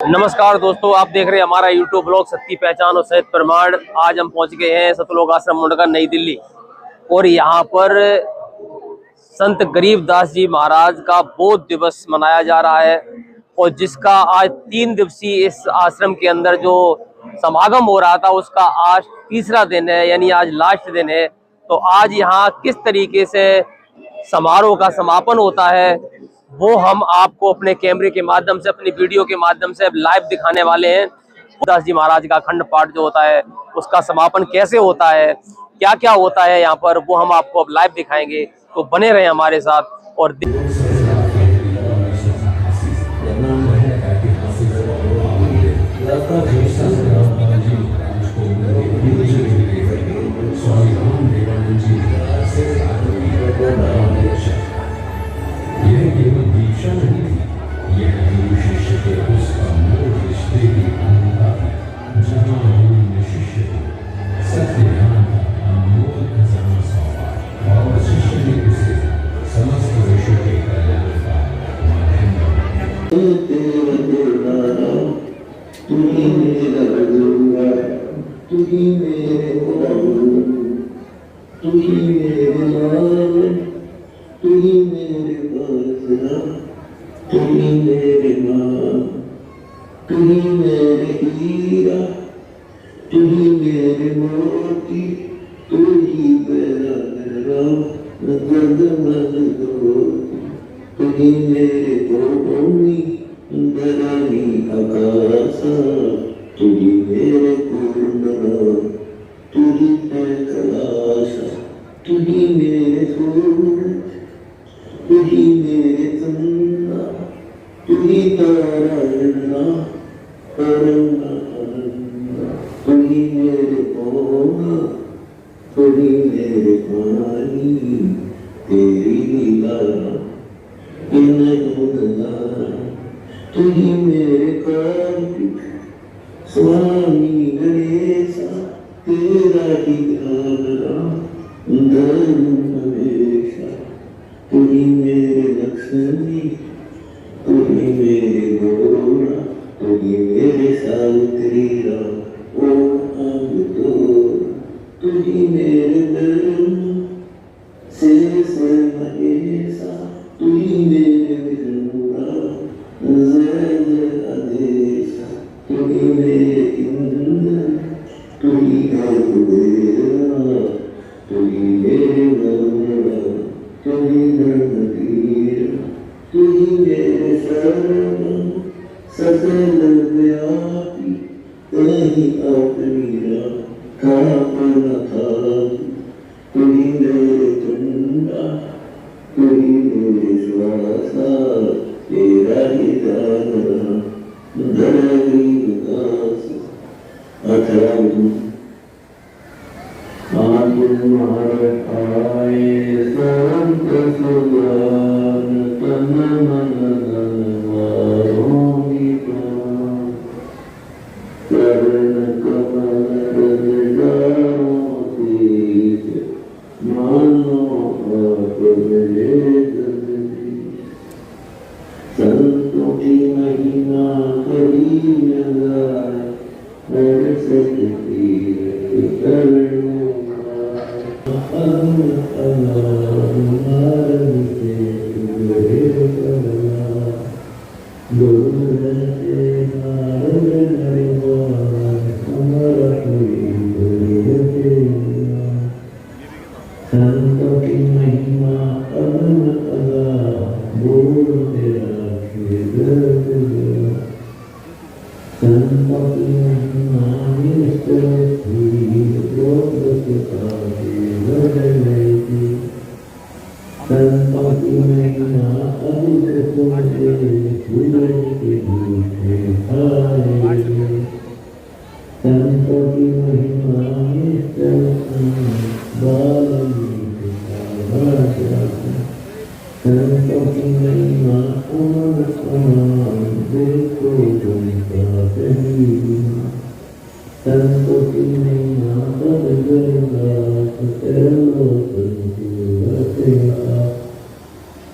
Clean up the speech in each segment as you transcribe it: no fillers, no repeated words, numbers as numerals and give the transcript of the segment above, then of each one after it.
नमस्कार दोस्तों, आप देख रहे हैं हमारा यूट्यूब ब्लॉग सत्य पहचान और सेहत प्रमाण। आज हम पहुंच गए हैं सतलोक आश्रम मुंडका नई दिल्ली, और यहाँ पर संत गरीबदास जी महाराज का बोध दिवस मनाया जा रहा है, और जिसका आज 3 दिवसीय इस आश्रम के अंदर जो समागम हो रहा था उसका आज तीसरा दिन है, यानी आज लास्ट दिन है। तो आज यहाँ किस तरीके से समारोह का समापन होता है वो हम आपको अपने कैमरे के माध्यम से, अपनी वीडियो के माध्यम से लाइव दिखाने वाले हैं। दास जी महाराज का अखंड पाठ जो होता है उसका समापन कैसे होता है, क्या क्या होता है यहाँ पर, वो हम आपको अब लाइव दिखाएंगे। तो बने रहे हमारे साथ और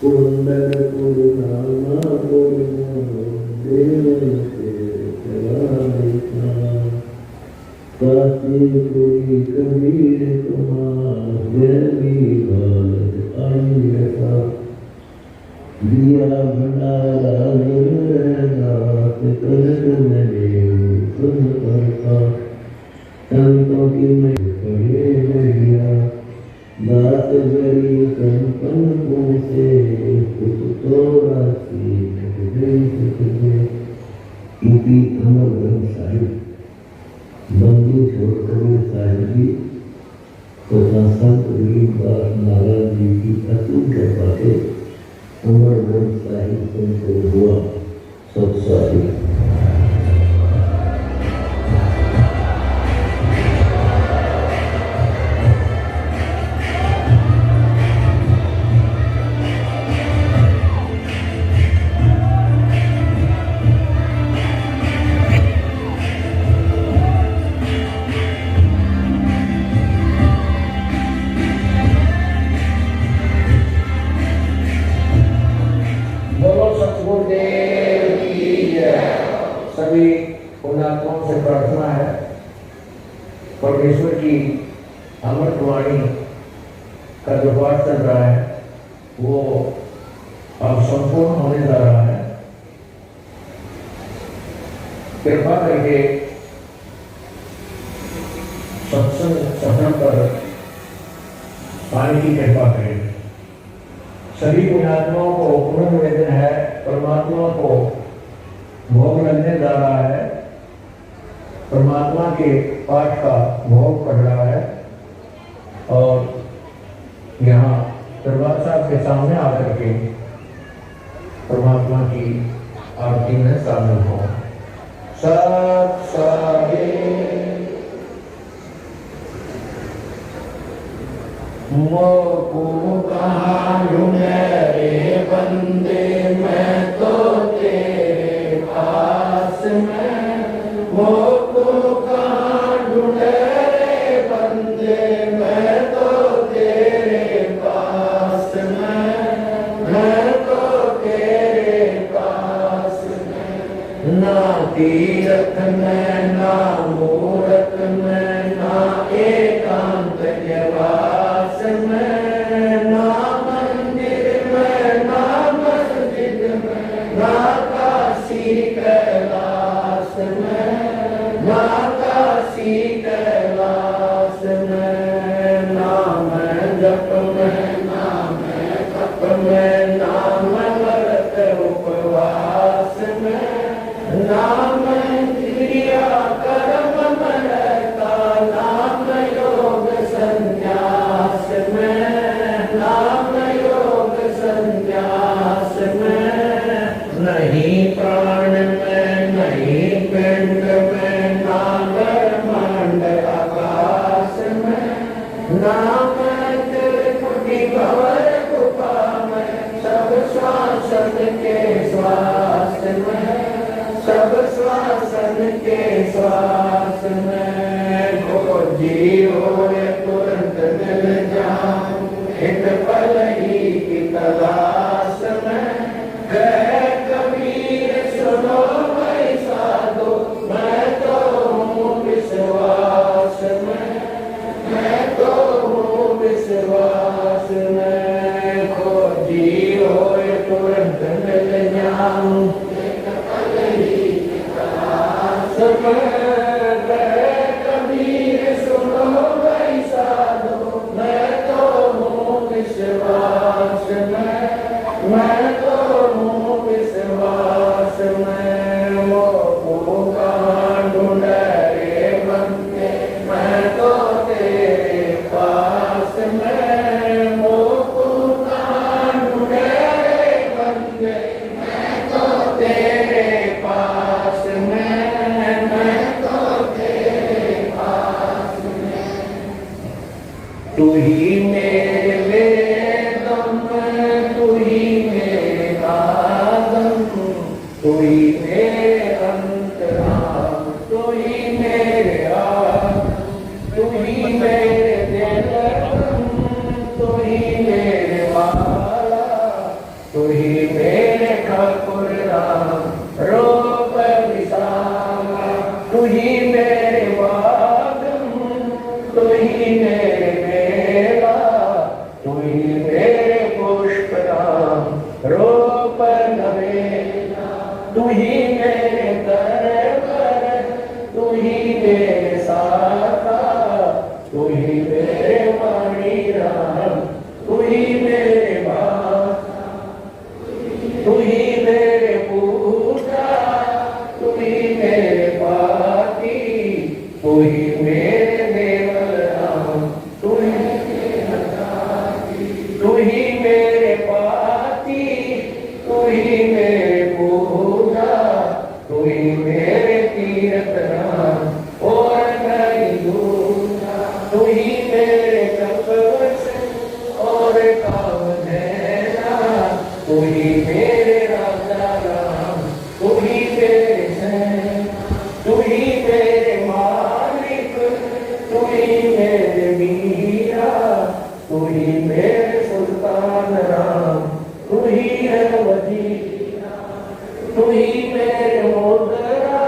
Kunda दिया भंडारा नाथ कर मेरे सुन करता संतों की मैं पढ़े बढ़िया बात बड़ी संपन्नों से कुछ तो राशि क्योंकि अमर ग्रंथ साहिब बंदी छोड़कर साहिब जी तथा संत गरीबदास महाराज जी की अतुल कृपा से अमर ग्रंथ साहिब संत हुआ सब साहिब। सभी पुण्यात्माओं से प्रार्थना है परमेश्वर की अमृतवाणी का जो पाठ चल रहा है वो अब संपूर्ण होने जा रहा है। कृपा करके सत्संग सफल पर पानी की कृपा करें। सभी पुण्यात्माओं को पुनः निवेदन है, परमात्मा को भोग लगने जा रहा है, परमात्मा के पाठ का भोग पड़ रहा है और यहाँ दरबार साहब के सामने आकर के परमात्मा की आरती में शामिल हो। सत साहिब मोको कहाँ ढूंढे रे बंदे, मैं तो तेरे पास में। मोको कहाँ ढूंढे रे बंदे, मैं तो तेरे पास में। मैं तो तेरे पास में। ना तीरथ में ना मूरत में ना एकांत निवास में, ना मंदिर में ना मस्जिद में, ना काशी कैलाश में, ना काशी कैलाश में। नाम जप में नाम तप में, नाम व्रत उपवास में, नाम क्रिया कर्म में रहता, नाम योग संन्यास में, नाम योग संन्यास में। नहीं प्राण में नहीं पिंड में, ना ब्रह्मांड आकाश में, नाम त्रिपुटी भंवर गुफा में, सब श्वासन के श्वास में, सब श्वासन के श्वास में। को जीव तुरंत मिल जाऊं एक पल ही की तलाश में। कह कबीर सुनो भाई साधो, मैं तो हूँ विश्वास में, मैं तो हूँ विश्वास में। को जीव तुरंत मिल जाऊं कबीर सुनो भाई साधो, मैं तो हूँ विश्वास में, मैं तो हूँ विश्वास में। वो कहाँ ढूंढे रे बंदे, मैं तो तेरे पास में। वो कहाँ ढूंढे रे बंदे, मैं तो तेरे पास में। तू ही मेरे वेदम, तू ही मेरे आदम, तू ही मेरे अंतराम, तू ही मेरे आदम, तू ही मेरे दिलम, तू ही मेरे वाला, तू ही मेरे ठाकुर राम रूप विशाला। तू ही मेरे वादम, तू ही मेरे तू ही मेरे पुष्प राम रो तू ही मेरे राजा राम, तू ही मेरे सैन, तू ही मेरे मालिक, तू ही मेरे मीरा, तू ही मेरे सुल्तान राम, तू ही है वजीरा, तू ही मेरे मोदरा,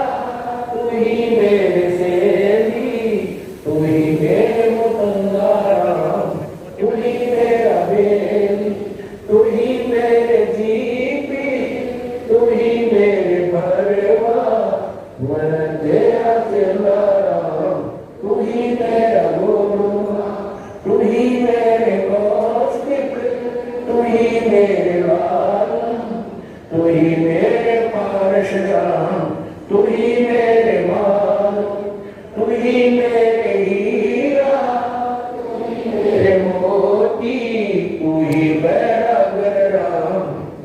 तू ही मेरे सेली, तू ही मेरे मुतंगा राम, तू ही मेरा बेली, तू ही मेरे जीपी, तू ही मेरे परवा, मैं तेरा चेला राम, तू ही मेरा गुरु, तू ही मेरे कौशिक, तू ही मेरे लालम, तू ही मेरे पारश राम, तू ही मेरे मान, तू ही मेरे हीरा, तू ही मेरे मोती, तू ही बैरागर राम,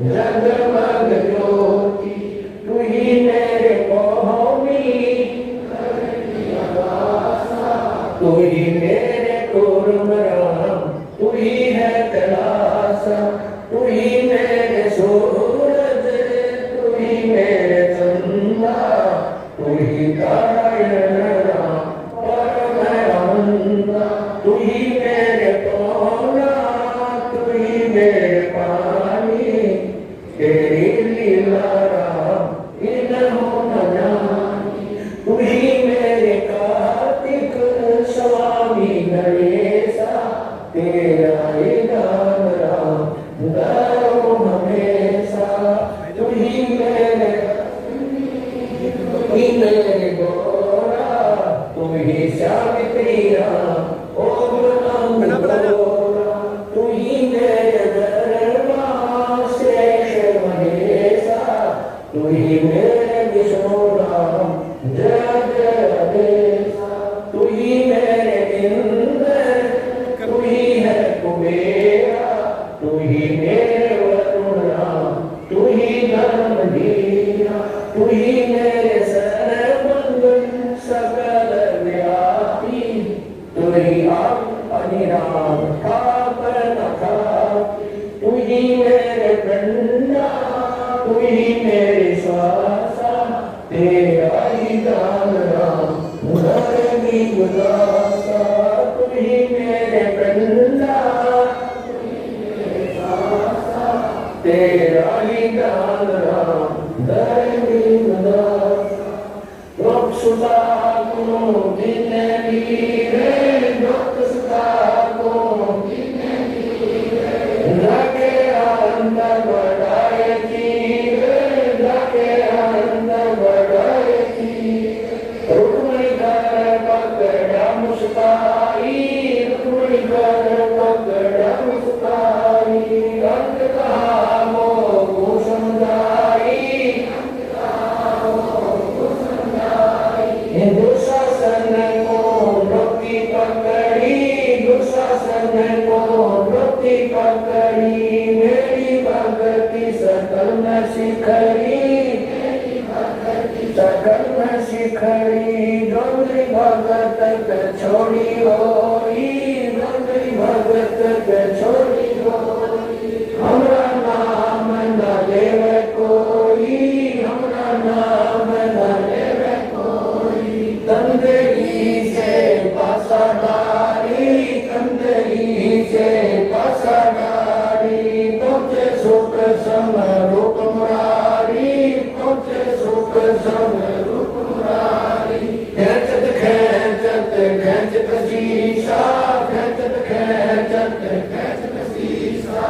जगमग ज्योति, तू ही मेरे कौमी, तू ही मेरे कुर्म राम, तू ही है तलासा, तू ही मेरे सूरज, तू ही मेरे चंदा, तू ही नारायण राम, परम आनंदा, तू ही मेरे पौना, तू ही मेरे पानी, तेरी लीला राम इन्हों न जानी, तू ही मेरे कार्तिक स्वामी गणेशा, तेरा ही नाम राम गाओ हमेशा, तू ही मेरे गोरा, तू ही सावित्री राम, ओम नमः गोरा, तू ही मेरे धर्मा श्रेष्ठ महेशा, तू ही मेरे विष्णु राम जय जय देशा, तू ही मेरे इंद्र, तू ही है कुबेरा, तू ही मेरे वरुण राम, तू ही धर्म धीरा, तू ही मेरे सर्वमंगल सकल व्यापी, तू ही आप अनिराम खापर न खापी, तू ही मेरे कंडा, तू ही मेरे श्वासा, तेरा ही दान राम धर्मी उदासा, तू ही मेरे कंडा, तेरा ही दान राम धर्मी उदासा, लोक सुधा को दिन वीरे, लोक सुधा को दिन वीरे, लगे आनंद बढ़ाए जीवे, लगे आनंद बढ़ाए जीवे, रुक्मणी कर पकड़ा मुस्काई, रुक्मणी कर पकड़ा मुस्काई, अंत कहा मोह समुदाई, दुशासन को वृत्ति पकड़ी, दुशासन को वृत्ति पकड़ी, मेरी भक्ति सकल न शिखरी, सकल न शिखरी, डोंगरी भगत के छोड़ी होई, डोंगरी भगत के छोड़ी होई, हमरा नाम न लेवे कोई, हमरा नाम न लेवे कोई, तंदरी से पासादारी, तंदरी से पासादारी, तुझे सुख समरूप मुरारी, तुझे सुख समरूप मुरारी, खेचत खेचत खेचत शीशा, खेचत खेचत खेचत शीशा,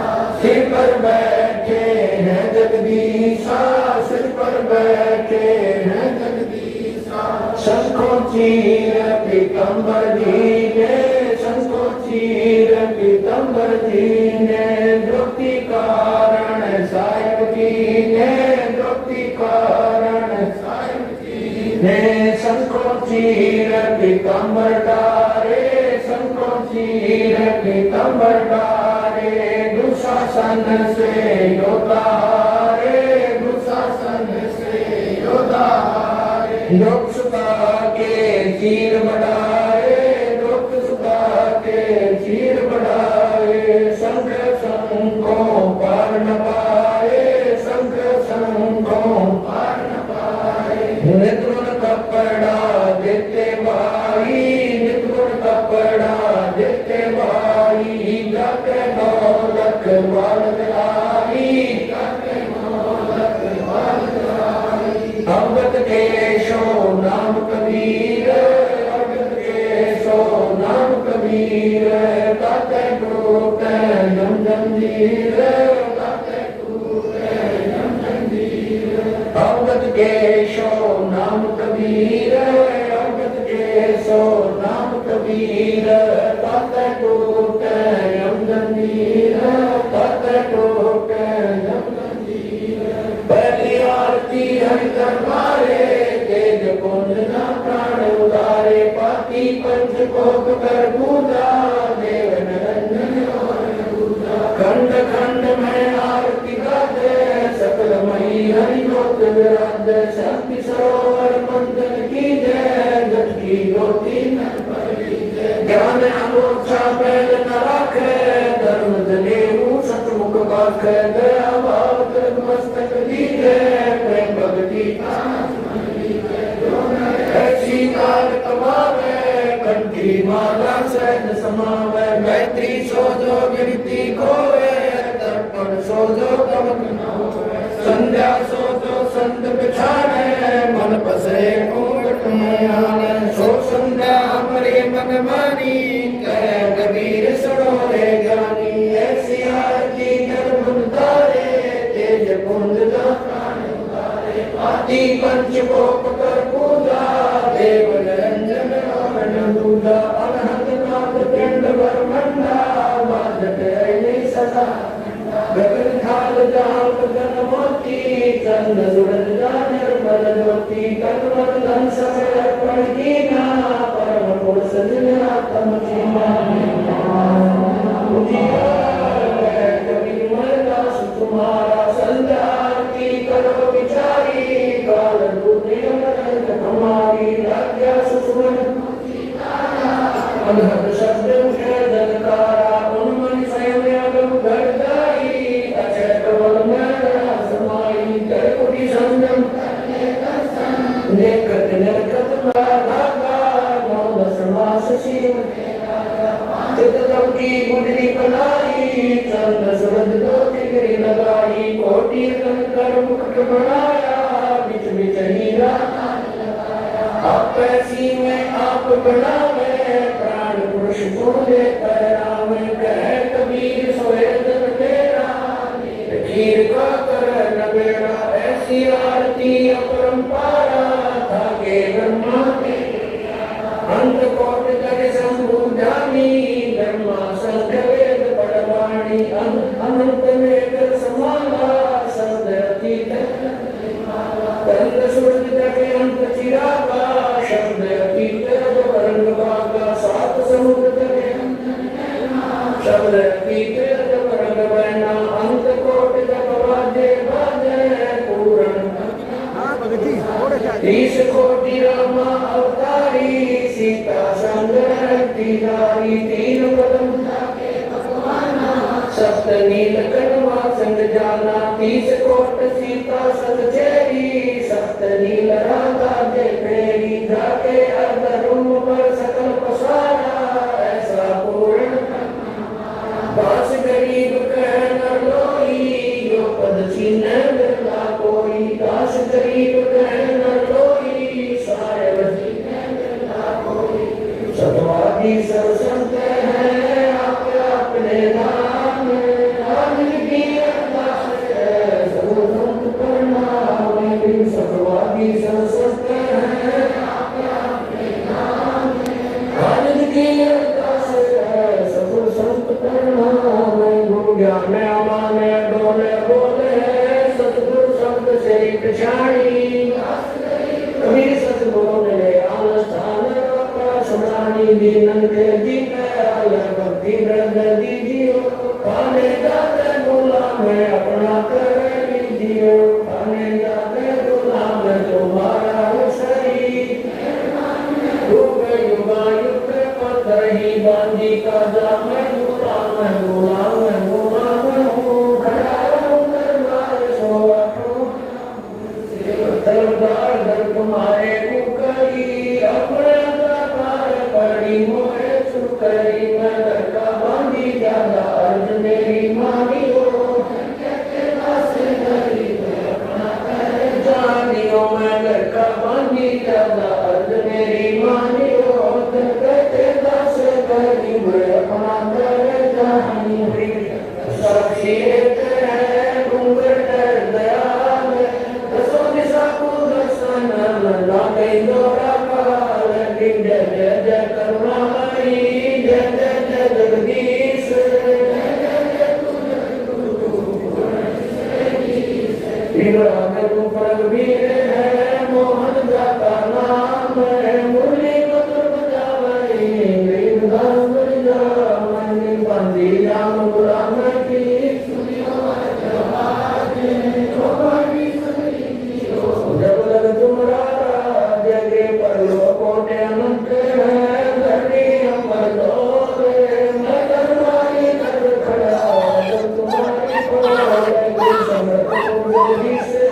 सिर पर बैठे हैं जगदीशा, सिर पर बैठे हैं जगदीशा, शंखो चीर पीतंबर दीने, शंखो चीर पीतंबर दीने, द्रौपदी कारण साहिब कीने, द्रौपदी कारण साहिब कीने, शंखो चीर पीतंबर डारे, शंखो चीर पीतंबर डारे, दुशासन से योद्धा हारे, दुशासन से योद्धा हारे, लोकसभा के चीर बढ़ाए, लोकसभा के चीर बढ़ाए, संघ संघों पार न पाए, अवगत केशो नाम कबीर, अवगत केशो नाम कबीर, ताते टूटे जम जंजीर, ताते टूटे जम जंजीर। अवगत केशो नाम कबीर, अवगत केशो नाम कबीर, ताते टूटे जम जंजीर, ताते टूटे जम जंजीर। पहली आरती हरि दरबारे, तेज पुंज ना प्राण उदारे, पाती पंच कोक कर पूजा, देव निरंजन और पूजा। खंड खंड में आरती गाते, सकल मई हरि ज्योत विराजे, शक्ति सरोवर मंथन की जय, जट की ज्योति नर पर लीजे। ज्ञान अमोक्षा पहल न राखे, धर्म जनेऊ सतमुख बाखे, दया भाव कृत मस्तक दीजे, प्रेम भक्ति ऐसी काल कमावे, कंठी माला सहज समावे, मैत्री सोजो गिरती खोवे, दर्पण सोजो कमक न होवे। संध्या सोजो संत बिछाने, मन बसे घूंघट में आने, सो संध्या हमरे मन मानी, कहे कबीर सुनो रे ज्ञानी। ऐसी आरती जल बुन तारे, तेज पुंज ना प्राण उतारे, आदि पंच कोप कर पूजा, देव निरंजन और दूजा। अनहद नाथ पिंड ब्रह्मंडा, बाजत ऐने सदा गगन खाल जाल गगन मोती, चंद सूरज जा निर्मल ज्योति। कनवत धन समय अर्पण कीना, परम पुरुष जिन आत्म कीना। कबीर मरदास तुम्हारा, संध्या आरती करो विचारी, काल दूते अमरंग हमारी, राज्य सुसुमन अनहद शब्द उठे जनकारा, उन्मन स्वयं अगम घरदाई, अक्षय कमल में समाई, कर कुटी संगम नेकट नरकत धागा, नौ दस मास शिव चितम की गुडरी बनाई, चंद सूरज दो टिकरी लगाई, कोटि कंकर मुकुट बनाया, बिच बिच हीरा आप ऐसी में आप बनावे, प्राण पुरुष बोले पैरावे, कहे कबीर सोए जन तेरा, खीर का कर नबेड़ा। ऐसी आरती अपरंपारा, धागे ब्रह्मा के अंत कोट करे शंभु जानी, ब्रह्मा शंख वेद पढ़वाणी, अनंत वेद समाला, शब्द अतीत कंद सूरज जगे अंत चिरागा, शब्द अतीत रंग बागा, सात समुद्र जगे शब्द अतीत रंग बहना, अंत कोट जग बाजे बाजे पूर्ण 30 कोटि रामा अवतारी, सीता संग रहती नारी, तीन कदम सप्त नील कटवा संग जाना, 30 कोट सीता संग चेरी, सप्त नील राधा दे फेरी, जाके अर्ध रूम पर सकल पसारा, ऐसा पूर्ण बास गरीब कह न लोई, यो पद छीने बिरला कोई, दास गरीब कह न लोई, सारे वसीने बिरला कोई। सतवादी सब संत हैं, आप अपने नाम, नाम की अरदास है, सब संत प्रणाम। विग्रह तुम पर वीर है, मोहन जाता नाम है, मुरली मधुर बजावई, वृंदावन बजावई, बंदी राम गुलाम की, जब लग तुम्हारा जगे पर कोटे अनंत है, धरती अमर डोरे, मैं दरबारी कर खड़ा, जब तुम्हारी को समर्थ जल्दी से,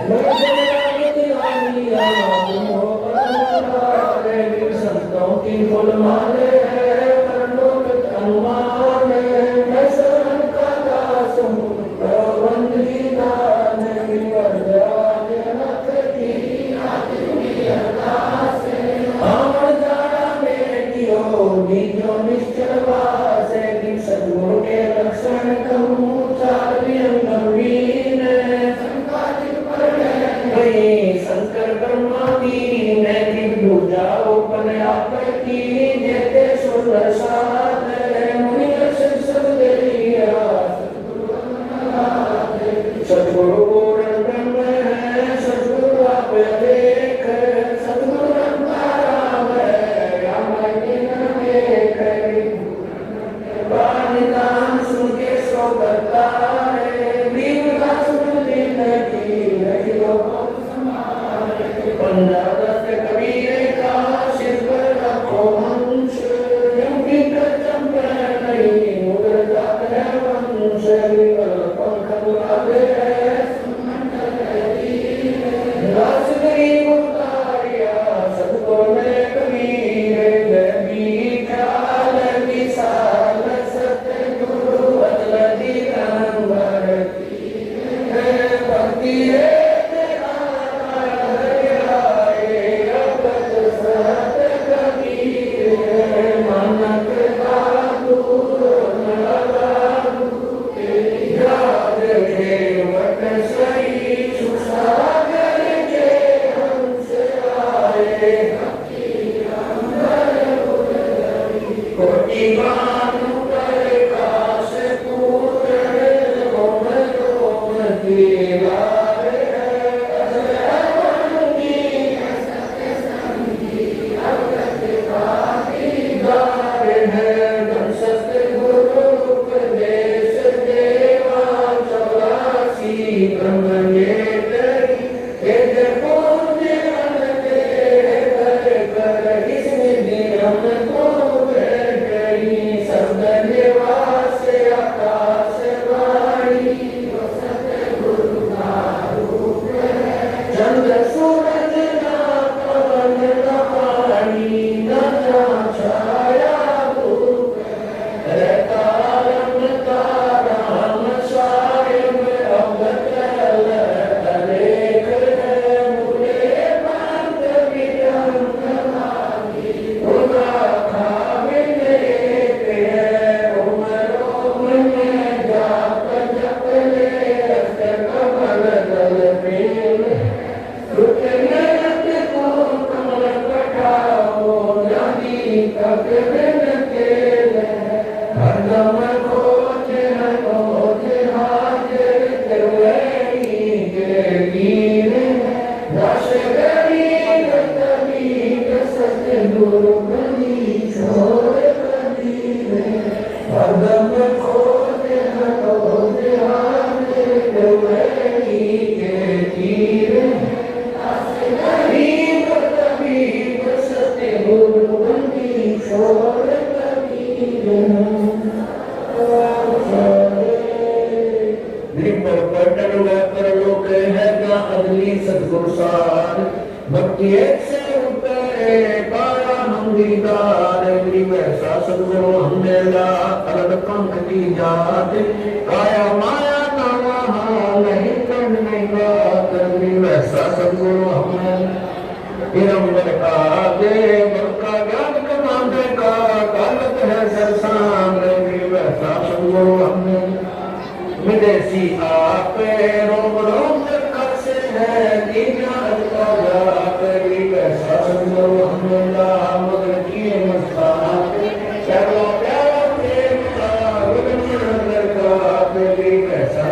मैं जगरानी दीवानी तुम हो परमारे, संतों की फुलमाले है, परलोक अनुमान है, मैं शरण का दास हूँ, प्रबंधी दान विवर जाज नथ की, आमर जाड़ा में दियो निजो निश्चल वासे, दिन सद्गुरु के लक्षण कहूँ, चार नवीन शंकर ब्रह्मादी ने दूजा उपन आप की, जेते सुंदर साध मुनि सब देलिया, सद्गुरु पूर्ण ब्रह्म है, सद्गुरु आप देख, सद्गुरु राम है, राम एक निदान सुन के सो करता है, वीर का सुन दिन की रखियो पंजाब कबीर का, सिर पर रखो हंस, यमुनी का चंपा नहीं उड़ जाता है वंश, पंख बुलावे दास गरीब उतारिया, सतगुरु ने कबीर नबी ख्याल विशाल, सतगुरु अतल दिगंबर भक्ति है भक्ति एक से उतरे काया मंदिरदार, वैसा सदगुरु हमने ला अलग पंख की जात, काया माया ना वहाँ नहीं करने बात, वैसा सदगुरु हमने हिरंबर का देव का ज्ञान कमाने का कालत है सरसांग, वैसा सदगुरु हमने विदेशी आप रोम रोम से है दीना वैसा सदगुरु हमने ला मगर किए मस्ताना, प्यारा प्रेम का वैसा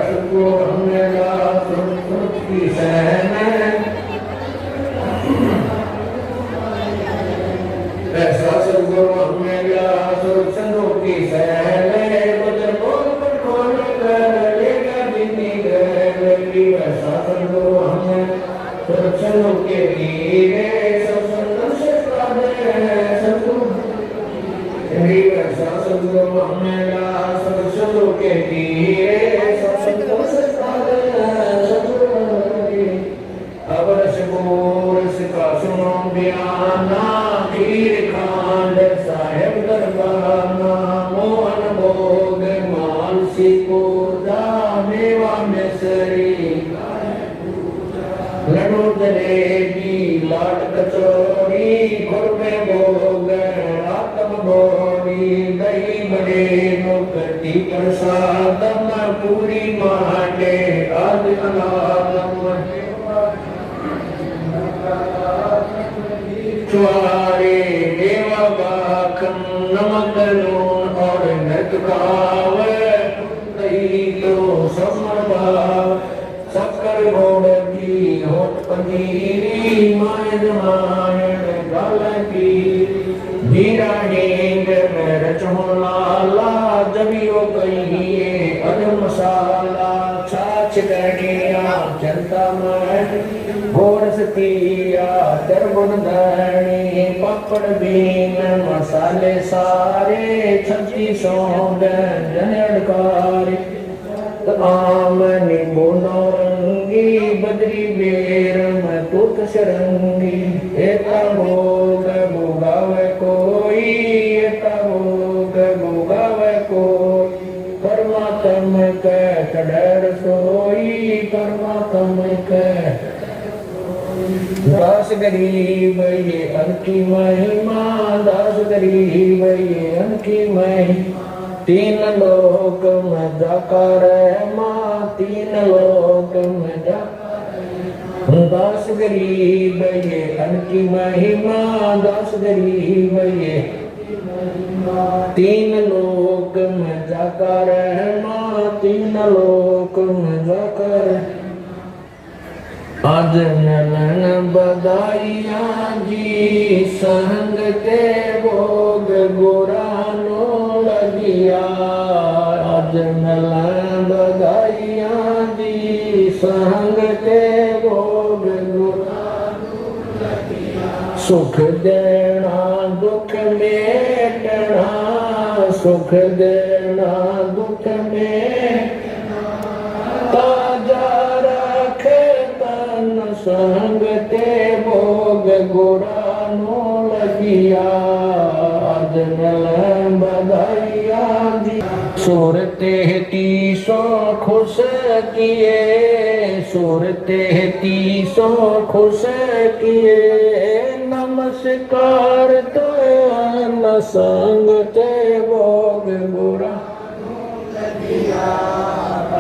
तुलसी पूजा मेवा मिश्री लड्डू जलेबी लाट कचौड़ी गुड़ में भोग आत्म भोगी दही बड़े मुक्ति प्रसादम पूरी माटे आदि अनादम चुआरे मेवा बाखम नमक लूण और नृत्य खावे दही लो समभाव शक्कर घोड़ की होठ पनीरी मायन मायन गाल की जीरा हींग में रचो लाला जबियो कहिए अद मसाला छाछ गणिया जनता में घोड़ सतिया दरबुन धनी पापड़ बीन मसाले सारे 36 व्यंजन अड़कारी आम नींबू नौरंगी बदरी बेर में तूत सरंगी एता भोग भोगावे कोई एता भोग भोगावे कोई परमात्म के चढ़र सोई परमात्म के दास गरीब ये अनकी महिमा दास गरीब ये अनकी महिमा 3 लोक में जाकर माँ 3 लोक में जाकर दास गरीब ये अनकी महिमा दास गरीब ये 3 लोक में जाकर माँ 3 लोक में जाकर आज नलन बधाइया जी संग के भोग गुरानो लगिया आज नलन बधाइया जी संग के भोग गुरानो लगिया सुख देना दुख मेटना सुख देना दुख मेटना ताजा संग ते भोग गुरानो लगिया आज नलन बधाइया जी सूरते 300 खुश किए सूरते 300 खुश किए नमस्कार तो न संग ते भोग गुरानो लगिया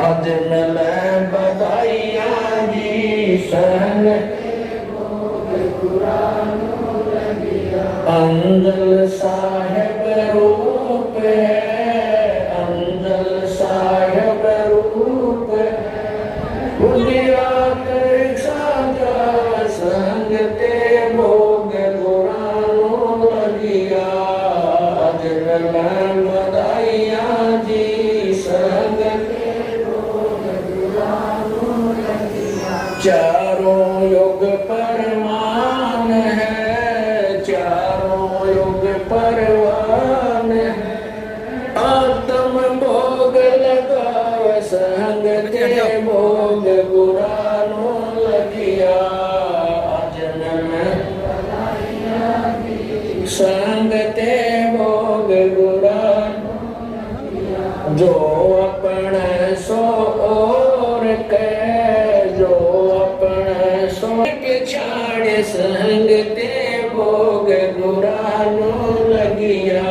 आज नलन बधाइया संग अंजल साहेब रूप अंजल साहेब रूप गुजरात साजा संग ते भोग गुरानो लगिया आज नलन बधाइया जी संग चारों युग परमान है चारों युग परवान है आत्म भोग लगाव संग ते भोग गुरानो लगिया आज नलन संग ते भोग गुरानो जो अपने सो और के जो छाड़ संग ते भोग गुरानो लगिया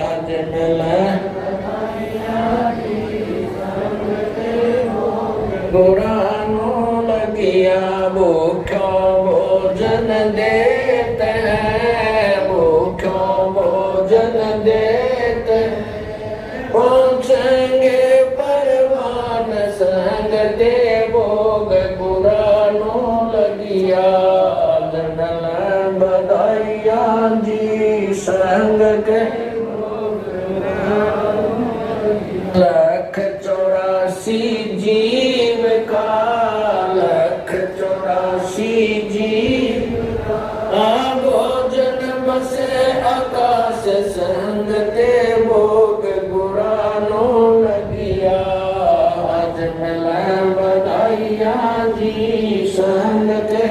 आज नलन गुरानो लगिया भूखों भोजन देते हैं भूखों भोजन देते पहुँचेंगे परवान संग ते भोग गुरानो लगिया नलन बधाइया जी संग के 184 जीव का 184 जीव भोजन बसे आकाश संग ते भोग गुरानो लगिया आज नलन बधाइया जी संग ते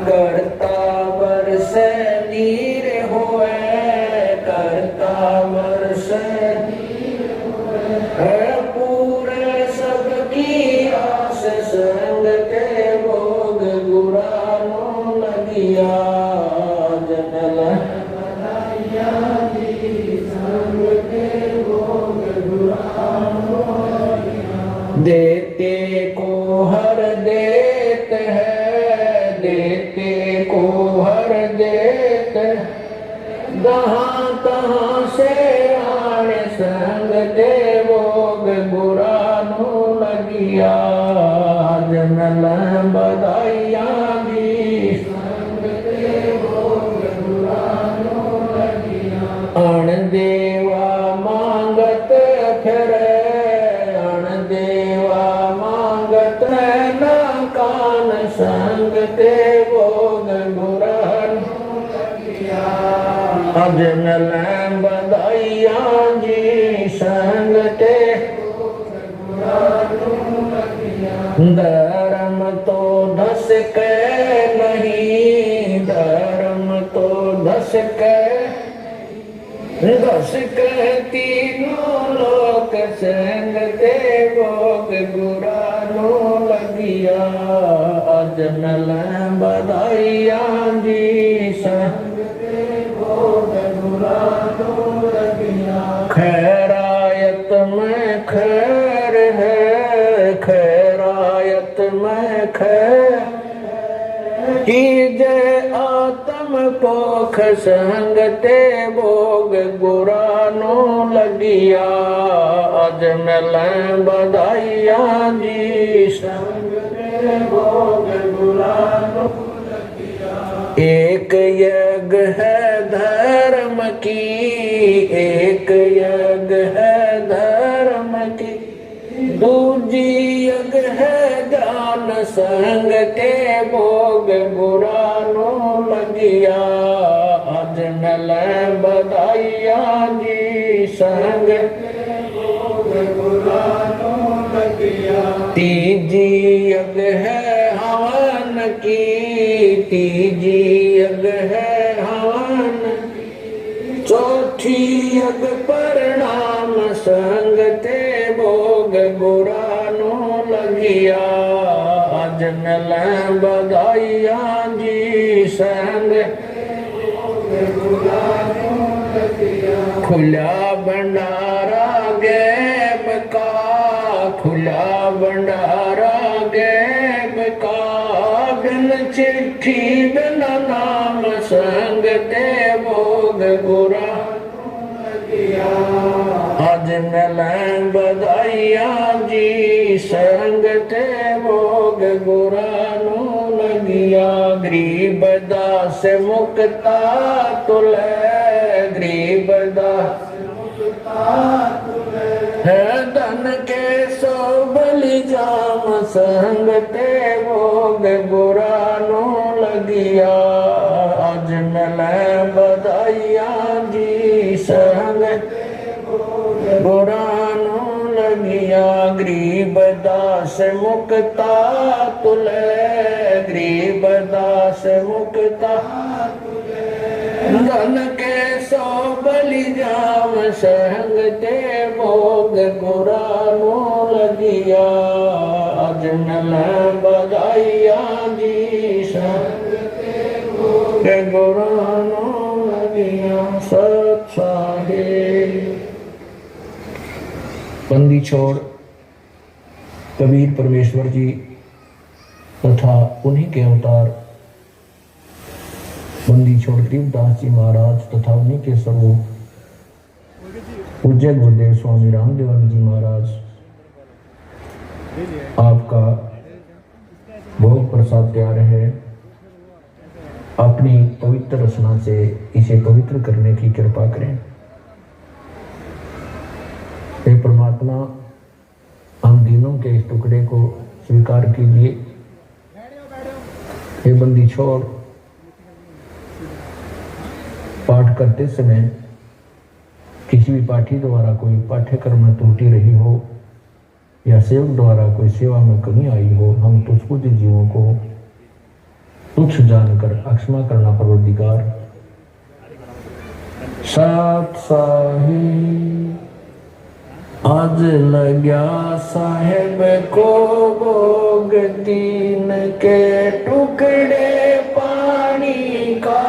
करता बरस नीर होए करता बरस लगिया जन बधाइया दी अण देवा मांगत फिर अण देवा मांगत ना कान संग ते भोग गुरन अजन बधाइया जी संग ते धर्म तो धस के नहीं धर्म तो धस के तीनों लोक संग ते भोग गुरानो लगिया अजनल बधाइया जी संग ते भोग गुरानो लगिया खैरायत में खैर है खैरायत में खैर कीजे आत्म पोख संग ते भोग गुरानो लगिया अजनल बधाइया जी संग ते भोग गुरानो लगिया एक यज्ञ है धर्म की एक यज्ञ है धर्म की दूजी यज्ञ है ज्ञान संग ते भोग गुरानो लगिया अजनल बधाइया जी संग ते भोग गुरानो लगिया तीजी यज्ञ है हवन की तीजी यज्ञ है हवन चौथी यज्ञ प्रणाम संग ते भोग गुरानो लगिया अजनल बधाइया जी संग खुला भंडारा गैब का खुला भंडारा गैब का बिन चिट्ठी बिन नाम संग ते भोग गुरानो लगिया अजनल बधाइया जी संग ते भोग गुरानो लगिया गरीब दास मुक्ता तुले गरीब दास मुक्ता तुले है धन के सो बलि जाम संग ते भोग गुरानो लगिया अजनल बधाइया जी संग गुरानो लगिया गरीब दास मुक्ता तुले गरीब दास मुक्ता धन के सो बलि जाम संग ते भोग गुरानो लगिया अजनल बधाइया जी संग ते भोग गुरानो लगिया सत साहिब बंदी छोड़ कबीर परमेश्वर जी तथा उन्हीं के अवतार बंदी छोड़ गरीबदास जी महाराज तथा उन्हीं के स्वरूप पूज्य गुरुदेव स्वामी रामदेवानंद जी महाराज आपका भोग प्रसाद तैयार है। अपनी पवित्र रचना से इसे पवित्र करने की कृपा करें। हे परमात्मा हम दिनों के इस टुकड़े को स्वीकार कीजिए। हे बंदी छोड़ पाठ करते समय किसी भी पाठी द्वारा कोई पाठ्यक्रम में त्रुटि रही हो या सेवक द्वारा कोई सेवा में कमी आई हो, हम तुझको जीवों को तुच्छ जानकर अक्षमा करना परवरदिगार। सत साहिब आज लग्या साहेब को भोग तीन के टुकड़े पानी का,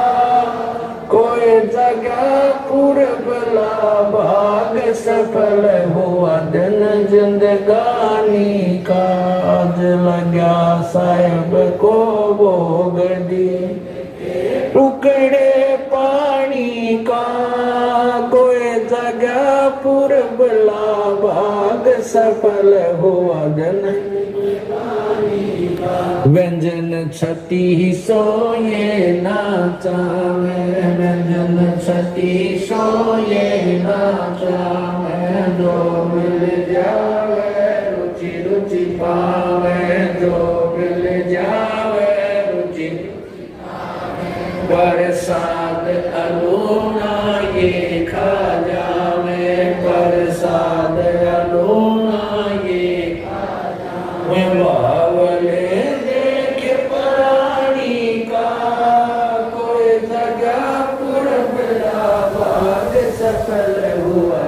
कोई जगह पूर्वला भाग सफल हुआ दिन जिंदगानी का। आज लग्या साहेब को भोग दी टुकड़े पानी का, कोई जगह पूर्वला भाग सफल हुआ जन व्यंजन छठी सोए नाचा में व्यंजन छठी सोए नाचा में जो मिल जावे रुचि रुचि पावे जो मिल जावे रुचि प्रसाद अलूना ये खा जावे प्रसाद अलूना ये खा जावे बावले देख प्राणी का कोई जगह पुरबला भाग सफल हुआ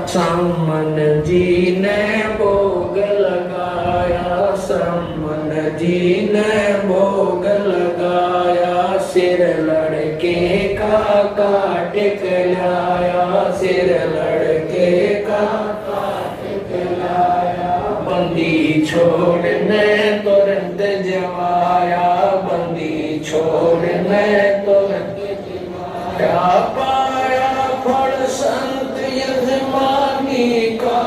सामन जी ने भोग लगाया सामन जी ने भोग लगाया सिर लड़के का काट लाया सिर लड़के का काट लाया बंदी छोड़ने तुरंत जवाया बंदी छोड़ने तुरंत क्या पाया फल संत यजमानी का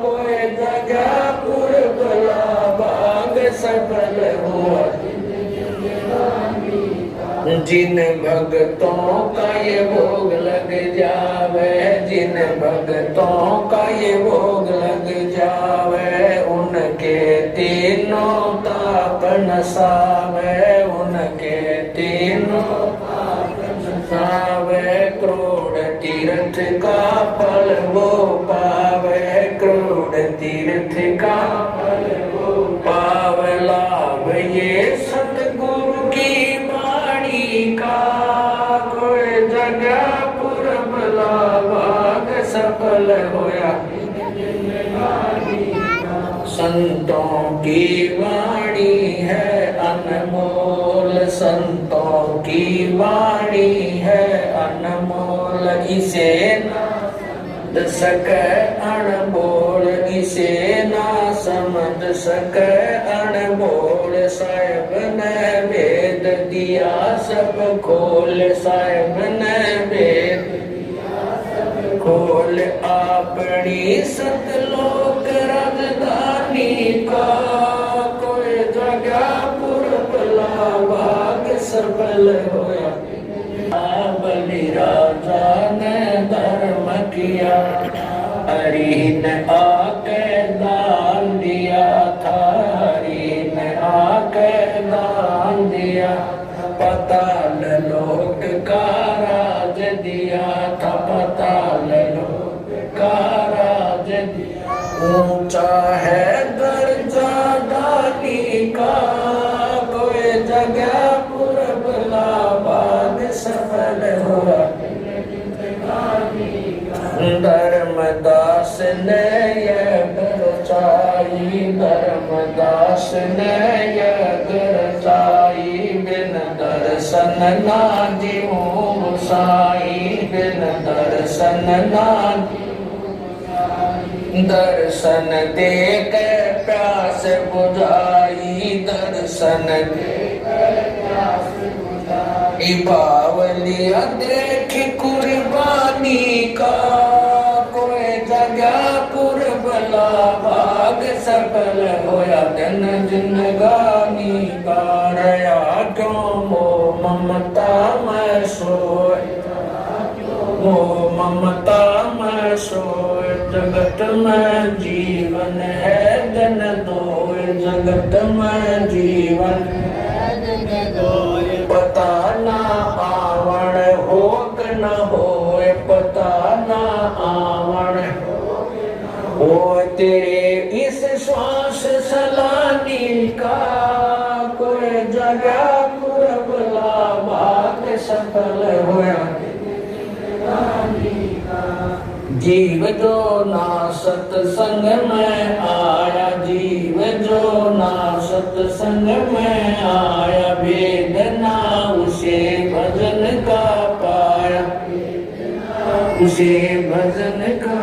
कोई जगह पुरबला भाग सफल हुआ जिन भक्तों का ये भोग लग जावे जिन भक्तों का ये भोग लग जावे उनके तीनों ताप नसावे उनके तीनों पावे क्रोड़ तीर्थ का फल वो पावे क्रोड़ तीर्थ का फल वो पावे लाभ ये सतगुरु की वाणी का कोई जगह पुरबला भाग सफल होया संतों की वाणी है अनमोल संतों की वाणी है अनमोल इसे ना समझ सके अनमोल इसे ना समझ सके अनमोल साहिब ने वेद दिया सब खोल साहिब ने वेद खोल अपनी सतलोक राजधानी का कोई जगह पुरबला भाग सफल होया बलि राजा ने धर्म किया हरि ने आके दान दिया था हरि ने आके दान दिया पताल लोक का राज दिया था पताल लोक का राज दिया ऊंचा है दर्जा दानी का कोई जगह पुरबला भाग सफल हुआ धर्मदास ने यह रचाई धर्मदास ने यह रचाई बिन दर्शन ना जीऊं साई बिन दर्शन ना दर्शन दे के प्यास बुझाई दर्शन दे बावलिया देख कुर्बानी का कोई जगह पुरबला भाग सफल होया दिन जिंदगानी का रया क्यों मोह ममता में सोए मोह ममता में सोए जगत में जीवन है दिन दोए जगत में जीवन पता ना आवण हो न होए पता ना आवण हो तेरे इस श्वास सलानी का कोई जगह पुरबला भाग सफल होया जीव जो ना सत्संग में आया जीव जो ना सत्संग में आया भेद ना उसे भजन का पाया उसे भजन का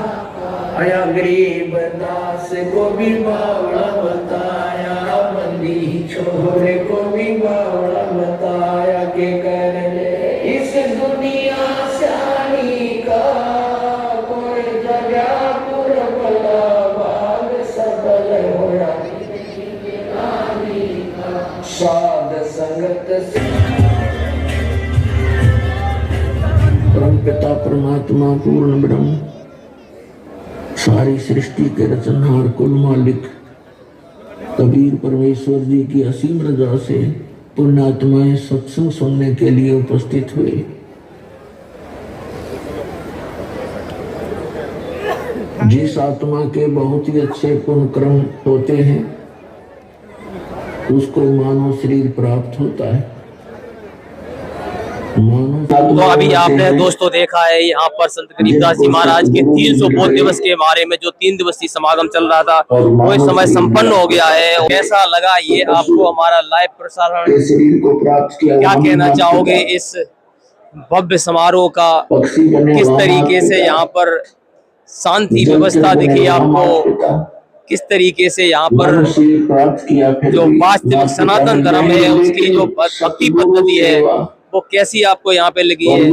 आया गरीब दास को भी बावड़ा बताया बंदी छोरे को भी बावड़ा बताया के कर ले इस दुनिया सारी का कोई पिता परमात्मा पूर्ण ब्रह्म, सारी सृष्टि के रचनहार कुल मालिक कबीर परमेश्वर जी की असीम रजा से पुण्यात्माएं सत्संग सुनने के लिए उपस्थित हुए। जिस आत्मा के बहुत ही अच्छे पुण्य कर्म होते हैं उसको मानव शरीर प्राप्त होता है। तो अभी आपने दोस्तों देखा है यहाँ पर संत गरीबदास जी महाराज के 300 बोध दिवस के बारे में जो 3 दिवसीय समागम चल रहा था वो इस समय संपन्न हो गया है। कैसा लगा ये आपको हमारा लाइव प्रसारण? क्या कहना चाहोगे इस भव्य समारोह का? किस तरीके से यहाँ पर शांति व्यवस्था दिखी आपको? किस तरीके से यहाँ पर जो वास्तविक सनातन धर्म है उसकी जो भक्ति पद्धति है वो कैसी आपको यहाँ पे लगी है?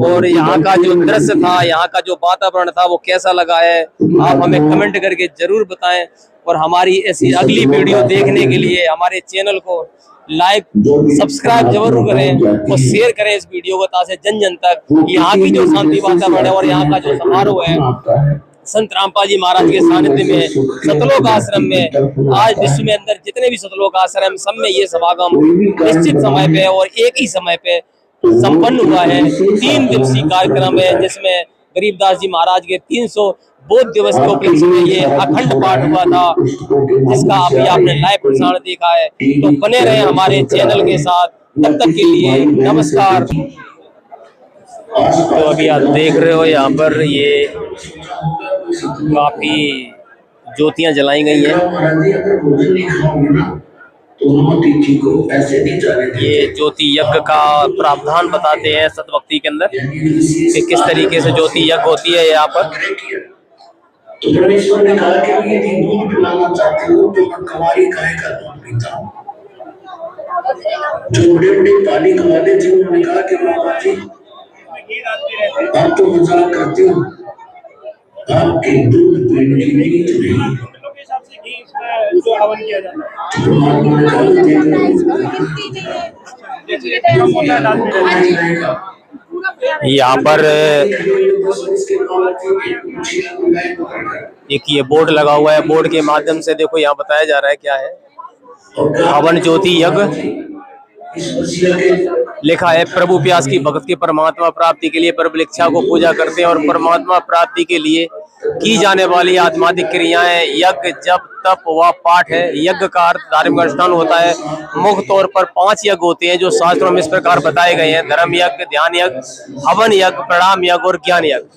और यहाँ का जो दृश्य था, यहाँ का जो वातावरण था वो कैसा लगा है? आप हमें कमेंट करके जरूर बताएं। और हमारी ऐसी अगली वीडियो देखने के लिए हमारे चैनल को लाइक सब्सक्राइब जरूर करें और शेयर करें इस वीडियो को ताकि जन जन तक यहाँ की जो शांति वातावरण है और यहाँ का जो समारोह है संत रामपाल जी महाराज के सानिध्य में सतलोक आश्रम में आज विश्व में अंदर जितने भी सतलोक आश्रम सब में ये समागम निश्चित समय पे और एक ही समय पे संपन्न हुआ है। 3 दिवसीय कार्यक्रम है जिसमें गरीबदास जी महाराज के 300 बोध दिवस के उपलक्ष्य में ये अखंड पाठ हुआ था जिसका अभी आपने लाइव प्रसारण देखा है। तो बने रहे हमारे चैनल के साथ, तब तक के लिए नमस्कार। तो अभी आप देख रहे हो यहाँ पर ये काफी ज्योतियां जलाई गई हैं। ये ज्योति यज्ञ का प्रावधान बताते हैं सतभक्ति के अंदर कि किस तरीके से ज्योति यज्ञ होती है यहाँ पर। तो परमेश्वर ने कहा कि यदि दूध पिलाना चाहते हो तो मैं कवारी गाय का दूध पीता हूँ। जो बड़े बड़े पानी कमाने थे उन्होंने कहा कि बाबा जी आप तो मजाक करते हो, आपके दूध पीने की नीयत नहीं। यहाँ पर एक ये बोर्ड लगा हुआ है, बोर्ड के माध्यम से देखो यहाँ बताया जा रहा है क्या है। हवन ज्योति यज्ञ लिखा है, प्रभु प्यास की भक्त की परमात्मा प्राप्ति के लिए प्रबल इच्छा को पूजा करते हैं और परमात्मा प्राप्ति के लिए की जाने वाली आध्यात्मिक क्रियाएं यज्ञ जप तप व पाठ है। यज्ञ का अर्थ धार्मिक अनुष्ठान होता है। मुख्य तौर पर 5 यज्ञ होते हैं जो शास्त्रों में इस प्रकार बताए गए हैं: धर्म यज्ञ, ध्यान यज्ञ, हवन यज्ञ, प्रणाम यज्ञ और ज्ञान यज्ञ।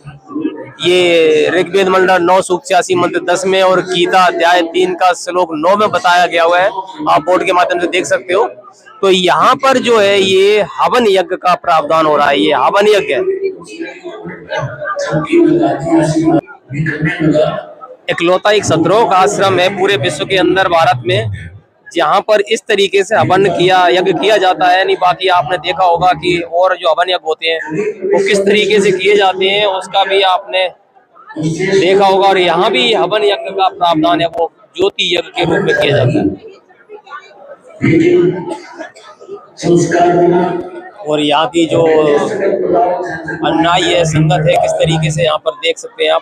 ये ऋग्वेद मंडल 9 सूक्त 86 मंत्र 10 में और गीता अध्याय 3 का श्लोक 9 में बताया गया हुआ है। आप बोर्ड के माध्यम से देख सकते हो। तो यहाँ पर जो है ये हवन यज्ञ का प्रावधान हो रहा है। ये हवन यज्ञ है। इकलौता एक सतलोक आश्रम है पूरे विश्व के अंदर भारत में जहाँ पर इस तरीके से हवन यज्ञ किया जाता है। नहीं बाकी आपने देखा होगा कि और जो हवन यज्ञ होते हैं वो किस तरीके से किए जाते हैं उसका भी आपने देखा होगा। और यहाँ भी हवन यज्ञ का प्रावधान है, वो ज्योति यज्ञ के रूप में किया जाता है। और यहाँ की जो अन्नाई है, संगत है, किस तरीके से यहाँ पर देख सकते हैं आप।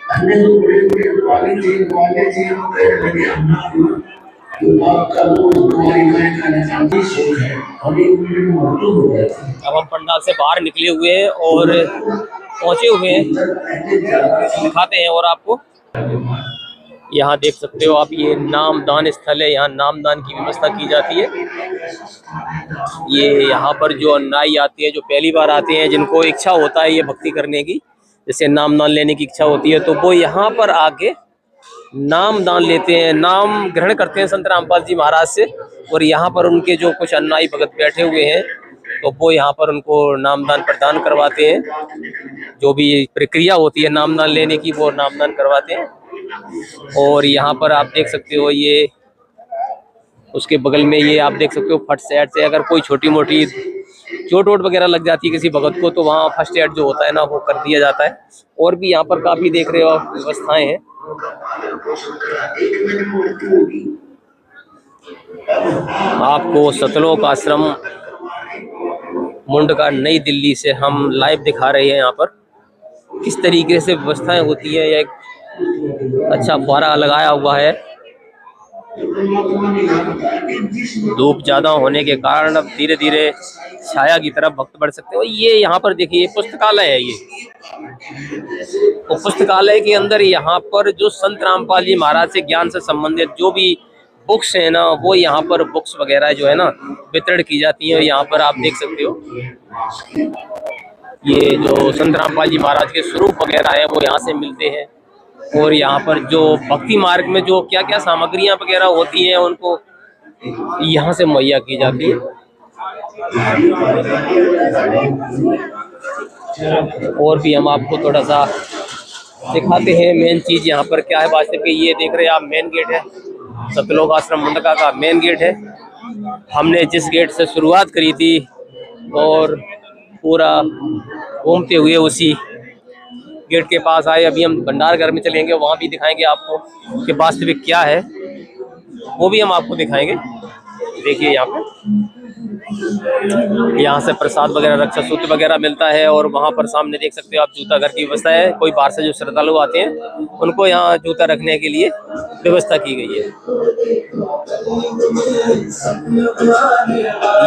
अब हम पंडाल से बाहर निकले हुए हैं और पहुंचे हुए हैं, दिखाते हैं और आपको। यहाँ देख सकते हो आप, ये नामदान स्थल है। यहाँ नामदान की व्यवस्था की जाती है। ये यहाँ पर जो अन्नाई आती है, जो पहली बार आते हैं, जिनको इच्छा होता है ये भक्ति करने की, जैसे नामदान लेने की इच्छा होती है, तो वो यहाँ पर आके नामदान लेते हैं, नाम ग्रहण करते हैं संत रामपाल जी महाराज से। और यहाँ पर उनके जो कुछ अन्नाई भगत बैठे हुए हैं तो वो यहाँ पर उनको नामदान प्रदान करवाते हैं। जो भी प्रक्रिया होती है नामदान लेने की वो नामदान करवाते हैं। और यहाँ पर आप देख सकते हो, ये उसके बगल में ये आप देख सकते हो फर्स्ट एड से अगर कोई छोटी मोटी चोट वोट वगैरह लग जाती है किसी भगत को तो वहाँ फर्स्ट एड जो होता है ना वो कर दिया जाता है। और भी यहाँ पर काफी देख रहे हो आप व्यवस्थाएं हैं। आपको सतलोक आश्रम मुंडका नई दिल्ली से हम लाइव दिखा रहे हैं यहाँ पर। किस तरीके से व्यवस्थाएं होती है। एक अच्छा फुहारा लगाया हुआ है। धूप ज़्यादा होने के कारण अब धीरे धीरे छाया की तरफ भक्त बढ़ सकते हो। ये यहाँ पर देखिए पुस्तकालय है। ये तो पुस्तकालय के अंदर यहाँ पर जो संत रामपाल जी महाराज से ज्ञान से संबंधित जो भी बुक्स है ना, वो यहाँ पर बुक्स वगैरह जो है ना वितरण की जाती है। यहाँ पर आप देख सकते हो ये जो संत रामपाल जी महाराज के स्वरूप वगैरह है वो यहाँ से मिलते हैं। और यहाँ पर जो भक्ति मार्ग में जो क्या क्या सामग्रियाँ वगैरह होती हैं उनको यहाँ से मुहैया की जाती है। और भी हम आपको थोड़ा सा दिखाते हैं मेन चीज़ यहाँ पर क्या है। वास्तव में ये देख रहे हैं आप मेन गेट है, सतलोक आश्रम मुंडका का मेन गेट है। हमने जिस गेट से शुरुआत करी थी और पूरा घूमते हुए उसी गेट के पास आए। अभी हम भंडार घर में चलेंगे, वहाँ भी दिखाएंगे आपको कि वास्तविक क्या है, वो भी हम आपको दिखाएंगे। देखिए यहाँ पे यहाँ से प्रसाद वगैरह, रक्षा सूत्र वगैरह मिलता है। और वहाँ पर सामने देख सकते हो आप जूता घर की व्यवस्था है। कोई बाहर से जो श्रद्धालु आते हैं उनको यहाँ जूता रखने के लिए व्यवस्था की गई है।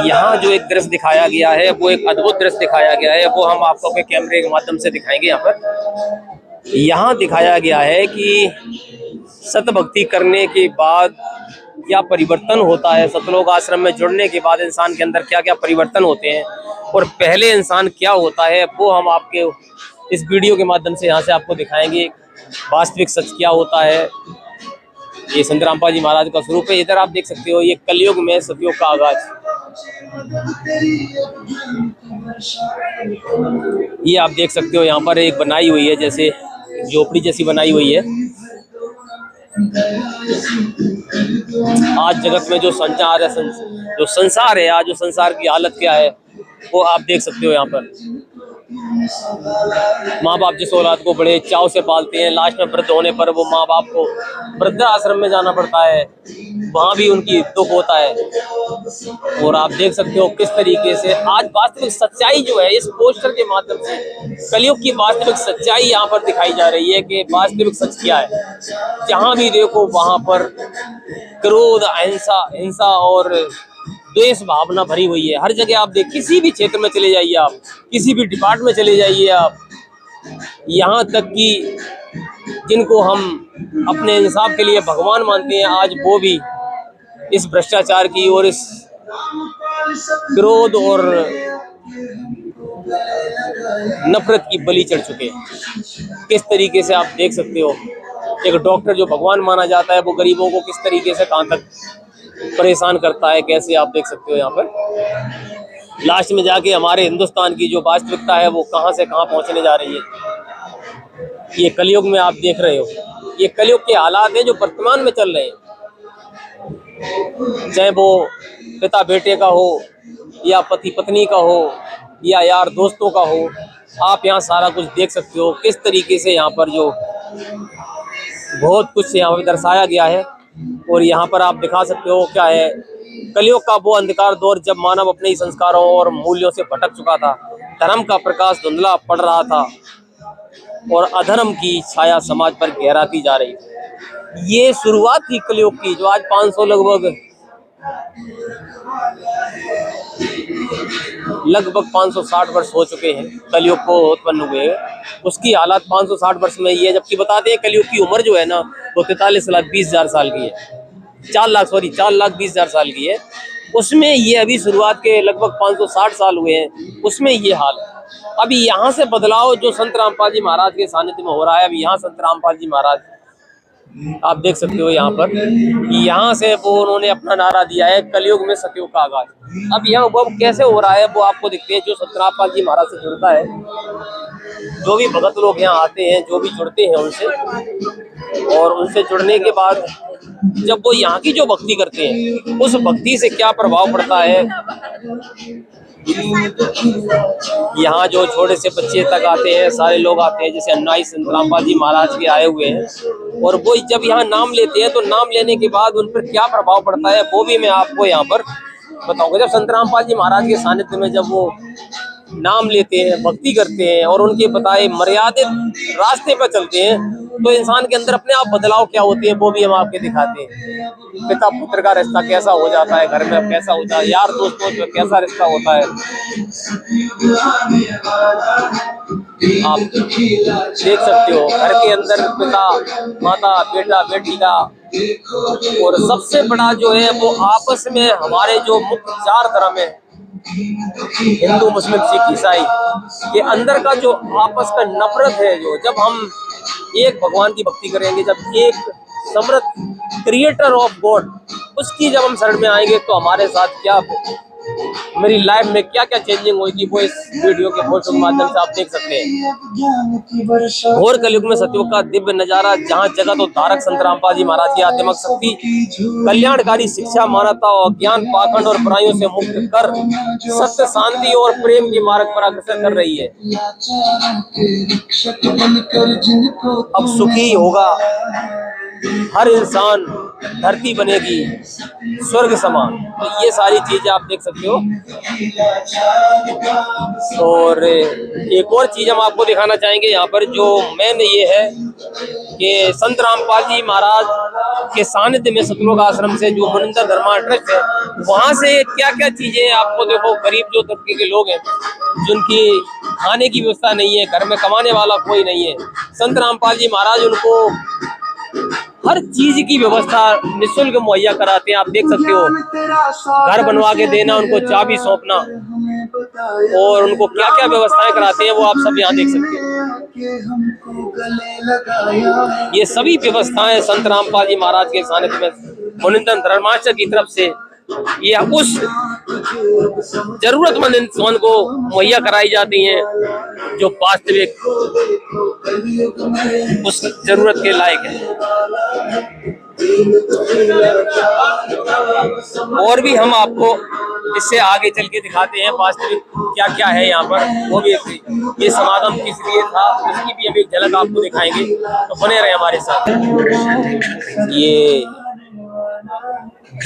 यहाँ जो एक दृश्य दिखाया गया है वो एक अद्भुत दृश्य दिखाया गया है, वो हम आपको अपने कैमरे के माध्यम से दिखाएंगे। यहाँ पर यहाँ दिखाया गया है कि सत भक्ति करने के बाद क्या परिवर्तन होता है, सतलोक आश्रम में जुड़ने के बाद इंसान के अंदर क्या क्या परिवर्तन होते हैं और पहले इंसान क्या होता है, वो हम आपके इस वीडियो के माध्यम से यहाँ से आपको दिखाएंगे। वास्तविक सच क्या होता है। ये संत रामपाल जी महाराज का स्वरूप है। इधर आप देख सकते हो ये कलयुग में सतयुग का आगाज। ये आप देख सकते हो यहाँ पर एक बनाई हुई है, जैसे झोपड़ी जैसी बनाई हुई है। आज जगत में जो संचार है, जो संसार है, आज जो संसार की हालत क्या है वो आप देख सकते हो। यहाँ पर माँ बाप जिस औलाद को बड़े चाव से पालते हैं, लास्ट में वृद्ध होने पर वो माँ बाप को वृद्धाश्रम में जाना पड़ता है, वहाँ भी उनकी दुख होता है। और आप देख सकते हो किस तरीके से आज वास्तविक सच्चाई जो है इस पोस्टर के माध्यम से कलयुग की वास्तविक सच्चाई यहाँ पर दिखाई जा रही है कि वास्तविक सच क्या है। जहाँ भी देखो वहाँ पर क्रोध, हिंसा और द्वेष भावना भरी हुई है। हर जगह आप देख, किसी भी क्षेत्र में चले जाइए, आप किसी भी डिपार्टमेंट में चले जाइए आप, यहाँ तक कि जिनको हम अपने इंसाफ के लिए भगवान मानते हैं आज वो भी इस भ्रष्टाचार की और इस क्रोध और नफरत की बलि चढ़ चुके हैं। किस तरीके से आप देख सकते हो एक डॉक्टर जो भगवान माना जाता है वो गरीबों को किस तरीके से कहाँ तक परेशान करता है, कैसे आप देख सकते हो। यहाँ पर लास्ट में जाके हमारे हिंदुस्तान की जो वास्तविकता है वो कहाँ से कहाँ पहुँचने जा रही है। ये कलयुग में आप देख रहे हो, ये कलयुग के हालात हैं जो वर्तमान में चल रहे हैं। चाहे वो पिता बेटे का हो या पति पत्नी का हो या यार दोस्तों का हो, आप यहाँ सारा कुछ देख सकते हो। किस तरीके से यहाँ पर जो बहुत कुछ यहाँ पर दर्शाया गया है। और यहाँ पर आप दिखा सकते हो क्या है कलयुग का वो अंधकार दौर जब मानव अपने ही संस्कारों और मूल्यों से भटक चुका था, धर्म का प्रकाश धुंधला पड़ रहा था और अधर्म की छाया समाज पर गहराती जा रही थी। ये शुरुआत थी कलयुग की, जो आज 500 लगभग 560 वर्ष हो चुके हैं कलयुग को उत्पन्न हुए। उसकी हालत 560 वर्ष में ये, जबकि बताते हैं कलयुग की उम्र जो है ना वो 43,20,000 साल की है, 4,20,000 साल की है। उसमें ये अभी शुरुआत के लगभग 560 साल हुए हैं, उसमें ये हाल है। अभी यहाँ से बदलाव जो संत रामपाल जी महाराज के सानिध्य में हो रहा है। अभी यहाँ संत रामपाल जी महाराज आप देख सकते हो यहाँ पर, यहाँ से वो उन्होंने अपना नारा दिया है कलयुग में सतयुग का आगाज। अब यहाँ वो कैसे हो रहा है वो आपको दिखते हैं। जो संत रामपाल जी महाराज से जुड़ता है, जो भी भगत लोग यहाँ आते हैं, जो भी जुड़ते हैं उनसे, और उनसे जुड़ने के बाद जब वो यहाँ की जो भक्ति करते हैं उस भक्ति से क्या प्रभाव पड़ता है। यहाँ जो छोटे से बच्चे तक आते हैं, सारे लोग आते हैं, जैसे अन्नाई संत रामपाल जी महाराज के आए हुए हैं, और वो जब यहाँ नाम लेते हैं तो नाम लेने के बाद उन पर क्या प्रभाव पड़ता है वो भी मैं आपको यहाँ पर बताऊंगा। जब संत रामपाल जी महाराज के सानिध्य में जब वो नाम लेते हैं, भक्ति करते हैं और उनके बताए मर्यादित रास्ते पर चलते हैं तो इंसान के अंदर अपने आप बदलाव क्या होते हैं वो भी हम आपके दिखाते हैं। पिता पुत्र का रिश्ता कैसा हो जाता है, घर में कैसा होता है, यार दोस्तों में कैसा रिश्ता होता है, आप देख सकते हो। घर के अंदर पिता माता बेटा बेटी का, और सबसे बड़ा जो है वो आपस में हमारे जो मुख्य 4 धर्म है, हिंदू मुस्लिम सिख ईसाई के अंदर का जो आपस का नफरत है, जो जब हम एक भगवान की भक्ति करेंगे, जब एक समर्थ क्रिएटर ऑफ गॉड उसकी जब हम शरण में आएंगे तो हमारे साथ क्या, मेरी लाइफ में क्या क्या चेंजिंग होगी वो इस वीडियो के फोटो के माध्यम से आप देख सकते हैं। घोर कलयुग में सतयुग का दिव्य नजारा, जहाँ जगत और धारक संत रामपाल जी महाराज की आध्यात्मिक शक्ति कल्याणकारी शिक्षा, मानवता और ज्ञान, पाखंड और बुराइयों से मुक्त कर सत्य, शांति और प्रेम के मार्ग पर अग्रसर कर रही है। अब सुखी होगा हर इंसान, धरती बनेगी स्वर्ग समान। तो ये सारी चीजें आप देख सकते हो। और एक और चीज हम आपको दिखाना चाहेंगे यहाँ पर, जो मेन ये है कि संत रामपाल जी महाराज के सानिध्य में सतलोक आश्रम से जो मुनिंदर धर्मा ट्रस्ट है, वहाँ से क्या क्या चीजें आपको, देखो गरीब जो तबके के लोग हैं जिनकी खाने की व्यवस्था नहीं है, घर में कमाने वाला कोई नहीं है, संत रामपाल जी महाराज उनको हर चीज की व्यवस्था निःशुल्क मुहैया कराते हैं। आप देख सकते हो, घर बनवा के देना, उनको चाबी सौंपना और उनको क्या क्या व्यवस्थाएं कराते हैं वो आप सब यहाँ देख सकते हो। ये सभी व्यवस्थाएं संत रामपाल जी महाराज के सानिध्य में मुनिंदर धर्माश्रम की तरफ से ये उस जरूरतमंद इंसान को मुहैया कराई जाती हैं जो वास्तविक उस जरूरत के लायक है। और भी हम आपको इससे आगे चल के दिखाते हैं वास्तविक क्या क्या है यहाँ पर, वो भी ये समागम किस लिए था उसकी भी हम एक झलक आपको दिखाएंगे, तो बने रहे हमारे साथ। ये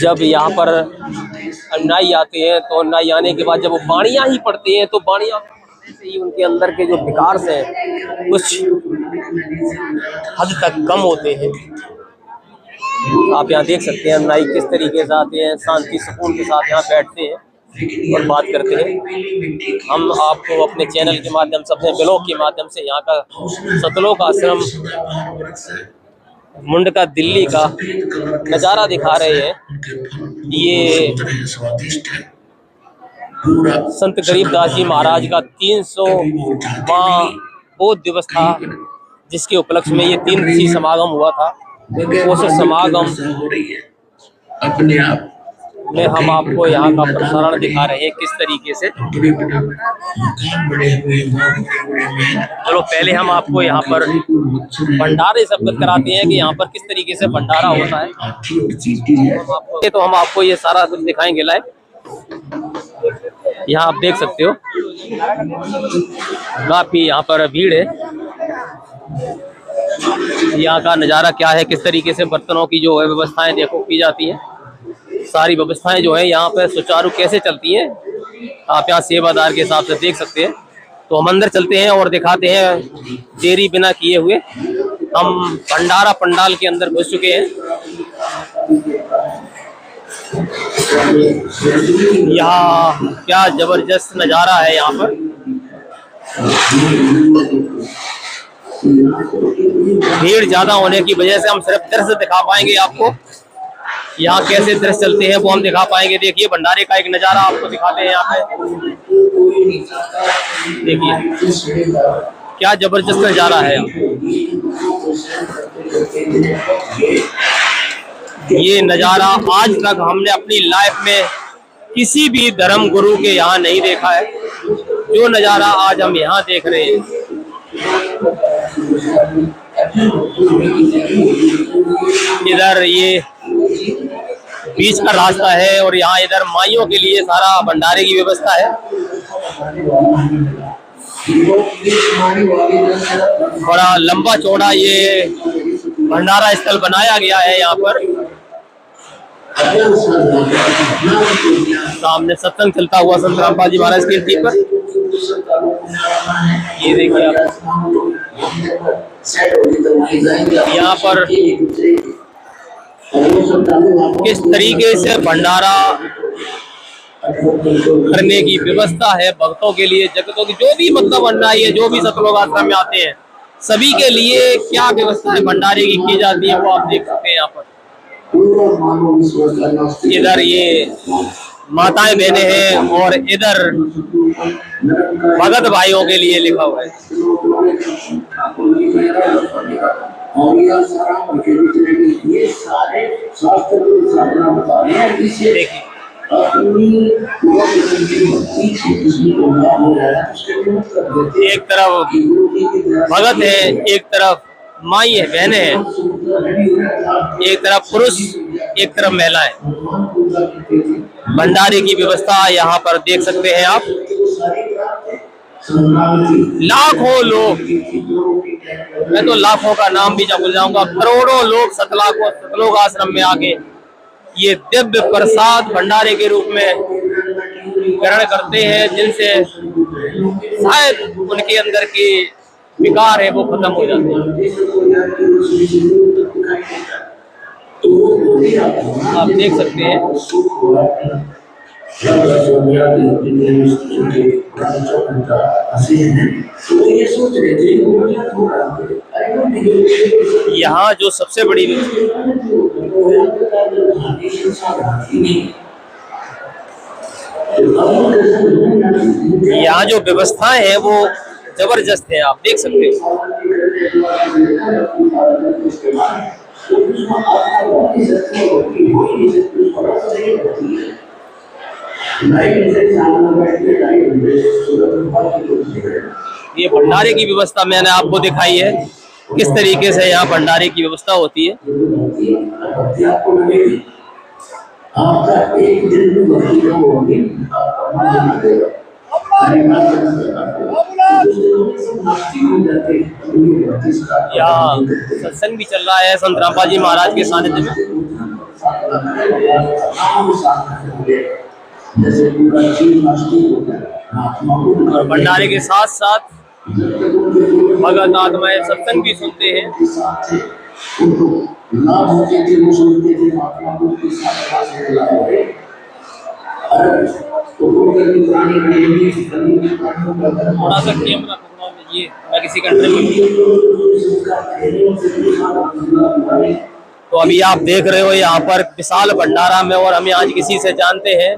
जब यहाँ पर अनुयायी आते हैं तो अनुयायी आने के बाद जब वो बाणियाँ ही पढ़ते हैं तो बाणियाँ से ही उनके अंदर के जो विकार हैं कुछ हद तक कम होते हैं। आप यहाँ देख सकते हैं अनुयायी किस तरीके से आते हैं, शांति सुकून के साथ यहाँ बैठते हैं और बात करते हैं। हम आपको अपने चैनल के माध्यम से, अपने ब्लॉग के माध्यम से यहाँ का सतलोक आश्रम मुंडका दिल्ली का नज़ारा दिखा रहे हैं। ये संत गरीबदास जी महाराज का 300वां बोध दिवस था, जिसके उपलक्ष्य में ये 3 दिवसीय समागम हुआ था। उस समागम अपने आप में हम आपको यहाँ का प्रसारण दिखा रहे हैं किस तरीके से। चलो पहले हम आपको यहाँ पर भंडारे से अवगत कराते हैं कि यहाँ पर किस तरीके से भंडारा होता है। तो हम आपको ये सारा कुछ दिखाएंगे लाइव। यहाँ आप देख सकते हो काफी यहाँ पर भीड़ है। यहाँ का नज़ारा क्या है, किस तरीके से बर्तनों की जो है व्यवस्थाएं देखो की जाती हैं। सारी व्यवस्थाएं जो है यहाँ पे सुचारू कैसे चलती हैं, आप यहाँ सेवादार के हिसाब से देख सकते हैं। तो हम अंदर चलते हैं और दिखाते हैं। देरी बिना किए हुए हम भंडारा पंडाल के अंदर घुस चुके हैं। यहाँ क्या जबरदस्त नज़ारा है। यहाँ पर भीड़ ज्यादा होने की वजह से हम सिर्फ दृश्य दिखा पाएंगे आपको। यहाँ कैसे दृश्य चलते हैं वो हम दिखा पाएंगे। देखिए भंडारे का एक नज़ारा आपको दिखाते हैं। यहाँ पे देखिए क्या जबरदस्त नज़ारा है। ये नज़ारा आज तक हमने अपनी लाइफ में किसी भी धर्म गुरु के यहाँ नहीं देखा है। जो नज़ारा आज हम यहाँ देख रहे हैं, इधर ये बीच का रास्ता है और यहाँ इधर माइयों के लिए सारा भंडारे की व्यवस्था है। बड़ा लंबा चौड़ा ये भंडारा स्थल बनाया गया है। यहाँ पर सामने सत्संग चलता हुआ संत रामपाल जी महाराज की कीर्ति पर। ये देखिए आप, यहाँ पर किस तरीके से भंडारा करने की व्यवस्था है भक्तों के लिए, जगतों की जो भी मतलब अन्नाई है, जो भी सतलोक आश्रम में आते हैं सभी के लिए क्या व्यवस्था है भंडारे की जाती है, वो आप देख सकते हैं। यहाँ पर इधर ये माताएं बहनें हैं और इधर भगत भाइयों के लिए लिखा हुआ है। देखिए एक तरफ भगत है, एक तरफ माई है, बहनें हैं, एक तरफ पुरुष, एक तरफ महिलाएं। भंडारे की व्यवस्था यहाँ पर देख सकते हैं आप। लाखों लोग, मैं तो लाखों का नाम भी भूल जाऊंगा, करोड़ों लोग सतलोक आश्रम में आके ये दिव्य प्रसाद भंडारे के रूप में ग्रहण करते हैं, जिनसे शायद उनके अंदर की विकार है वो खत्म हो जाते हैं। आप देख सकते हैं यहाँ जो सबसे बड़ी यहाँ जो व्यवस्थाएं हैं वो जबरदस्त है, आप देख सकते हैं। ये भंडारे की व्यवस्था मैंने आपको दिखाई है, किस तरीके से यहाँ भंडारे की व्यवस्था होती है। यहाँ सत्संग भी चल रहा है संत रामपाल जी महाराज के सानिध्य में। और भंडारे के साथ साथ भगत आत्माएं सत्संग भी सुनते हैं। थोड़ा सा कैमरा ये मैं किसी कंट्री में। तो अभी आप देख रहे हो यहाँ पर विशाल भंडारा में, और हम आज किसी से जानते हैं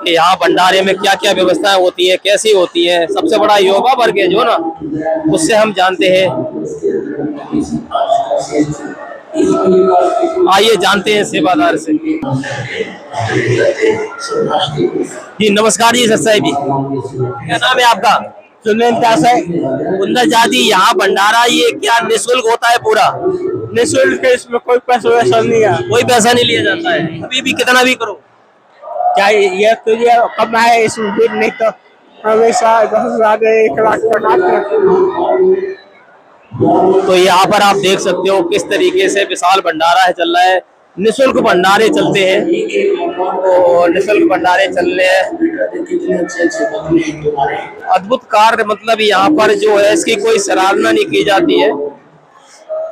कि यहाँ भंडारे में क्या क्या व्यवस्थाएं होती है, कैसी होती है। सबसे बड़ा योगा वर्ग है जो ना, उससे हम जानते हैं। आइए जानते हैं सेवादार से। जी नमस्कार जी सत्साई जी, क्या नाम है आपका? सुंदर जाति, यहाँ भंडारा ये क्या निःशुल्क होता है? पूरा निःशुल्क है, इसमें कोई पैसा वैसा नहीं है। कोई पैसा नहीं लिया जाता है, अभी भी कितना भी करो। क्या ये तुझे कम है इसमें भी, नहीं तो हमेशा 10,000 1 लाख तक। तो यहाँ पर आप देख सकते हो किस तरीके से विशाल भंडारा है चल रहा है। निःशुल्क भंडारे चलते हैं, और निःशुल्क भंडारे चल रहे हैं। अद्भुत कार्य, मतलब यहाँ पर जो है इसकी कोई सराहना नहीं की जाती है।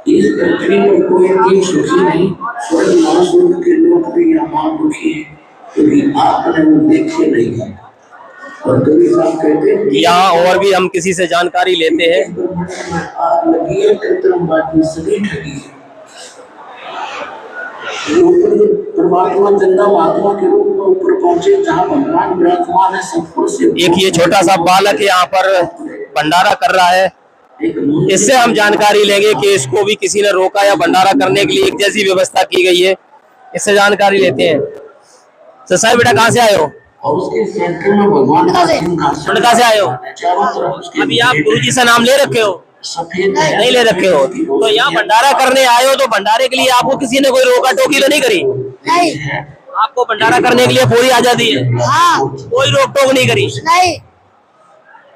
इस पृथ्वी में कोई भी सुखी नहीं, स्वर्ग महास्वर्ग के लोग भी यहाँ दुखी है, क्योंकि आपने वो देखे नहीं है। और कभी साहब कहते हैं यहाँ और भी हम किसी से जानकारी लेते हैं। आग लगी है, बात में सभी ठगी है। परमात्मा जिंदा महात्मा के रूप में ऊपर पहुंचे, जहाँ भगवान विराजमान है सबको से। एक ये छोटा सा बालक यहाँ पर भंडारा कर रहा है, इससे हम जानकारी लेंगे कि इसको भी किसी ने रोका या भंडारा करने के लिए एक जैसी व्यवस्था की गई है, इससे जानकारी लेते हैं। ससाई बेटा कहाँ से आए हो? और उसके सेंटर में भगवान का सिंहासन। कहाँ से आए हो? चारों तरफ उसके अभी आप गुरुजी से नाम ले रखे हो? सफेद नहीं ले रखे हो। तो यहाँ भंडारा करने आए हो, तो भंडारे के लिए आपको किसी ने कोई रोका टोकी तो नहीं करी? नहीं, आपको भंडारा करने के लिए पूरी आजादी है? हाँ, कोई रोक टोक नहीं करी? नहीं।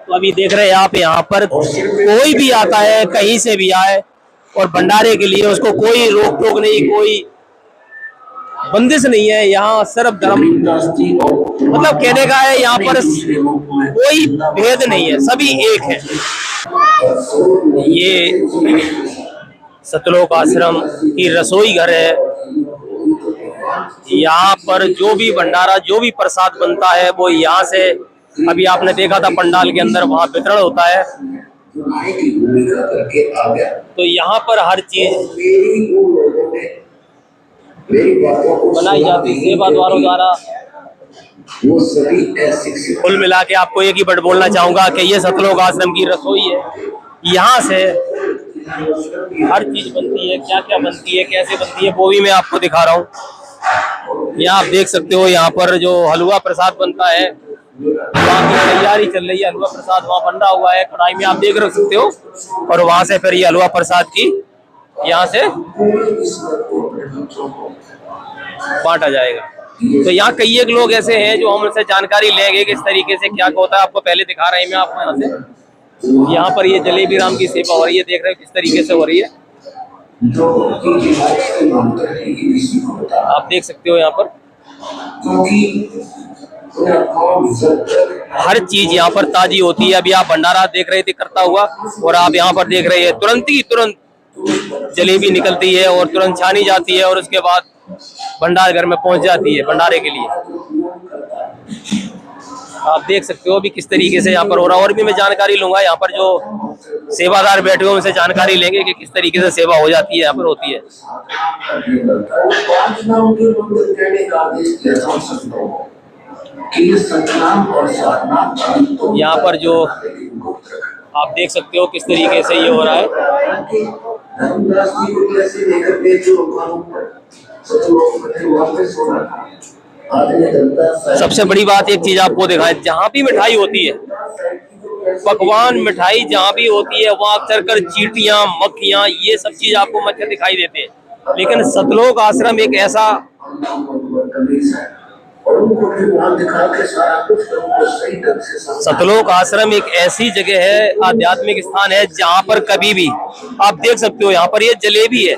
तो अभी देख रहे हैं आप, यहाँ पर कोई भी आता है, कहीं से भी आए, और भंडारे के लिए उसको कोई रोक टोक नहीं, कोई बंदिश नहीं है, यहाँ सिर्फ धर्म, मतलब कहने का है यहाँ पर कोई भेद नहीं है, सभी एक है। ये सतलोक आश्रम की रसोई घर है। यहाँ पर जो भी भंडारा, जो भी प्रसाद बनता है वो यहाँ से, अभी आपने देखा था पंडाल के अंदर, वहाँ वितरण होता है। तो यहाँ पर हर चीज बनाई जाती है सेवादारों द्वारा। कुल मिला के आपको एक ही वर्ड बोलना चाहूंगा कि ये सतलोक आश्रम की रसोई है। यहाँ से हर चीज बनती है, क्या क्या बनती है, कैसे बनती है, वो भी मैं आपको दिखा रहा हूँ। यहाँ आप देख सकते हो, यहाँ पर जो हलवा प्रसाद बनता है, वहाँ की तैयारी चल रही है। हलवा प्रसाद वहाँ बन रहा हुआ है, कढ़ाई में आप देख रख सकते हो। और वहां से फिर ये हलवा प्रसाद की यहाँ से बांटा जाएगा। तो यहाँ कई एक लोग ऐसे हैं जो हम उनसे जानकारी लेंगे किस तरीके से क्या होता है। आपको पहले दिखा रहे हैं मैं आपको यहाँ से। यहाँ पर ये जलेबी राम की सेवा हो रही है, देख रहे हो किस तरीके से हो रही है, आप देख सकते हो। यहाँ पर हर चीज यहाँ पर ताजी होती है। अभी आप भंडारा देख रहे थे करता हुआ, और आप यहाँ पर देख रहे हैं तुरंत जलेबी निकलती है और तुरंत छानी जाती है, और उसके बाद भंडार घर में पहुंच जाती है भंडारे के लिए। आप देख सकते हो अभी किस तरीके से यहाँ पर हो रहा है। और भी मैं जानकारी लूंगा, यहाँ पर जो सेवादार बैठे हुए उनसे जानकारी लेंगे कि किस तरीके से सेवा हो जाती है, यहाँ पर होती है। यहाँ पर जो आप देख सकते हो किस तरीके से ये हो रहा है। सबसे बड़ी बात एक चीज आपको दिखाए, जहाँ भी मिठाई होती है, पकवान मिठाई जहाँ भी होती है, वहाँ अक्सर कर चींटियां, मक्खियां, ये सब चीज आपको मच्छर दिखाई देते हैं। लेकिन सतलोक आश्रम एक ऐसा सतलोक आश्रम एक ऐसी जगह है, आध्यात्मिक स्थान है, जहाँ पर कभी भी आप देख सकते हो। यहाँ पर ये जलेबी है,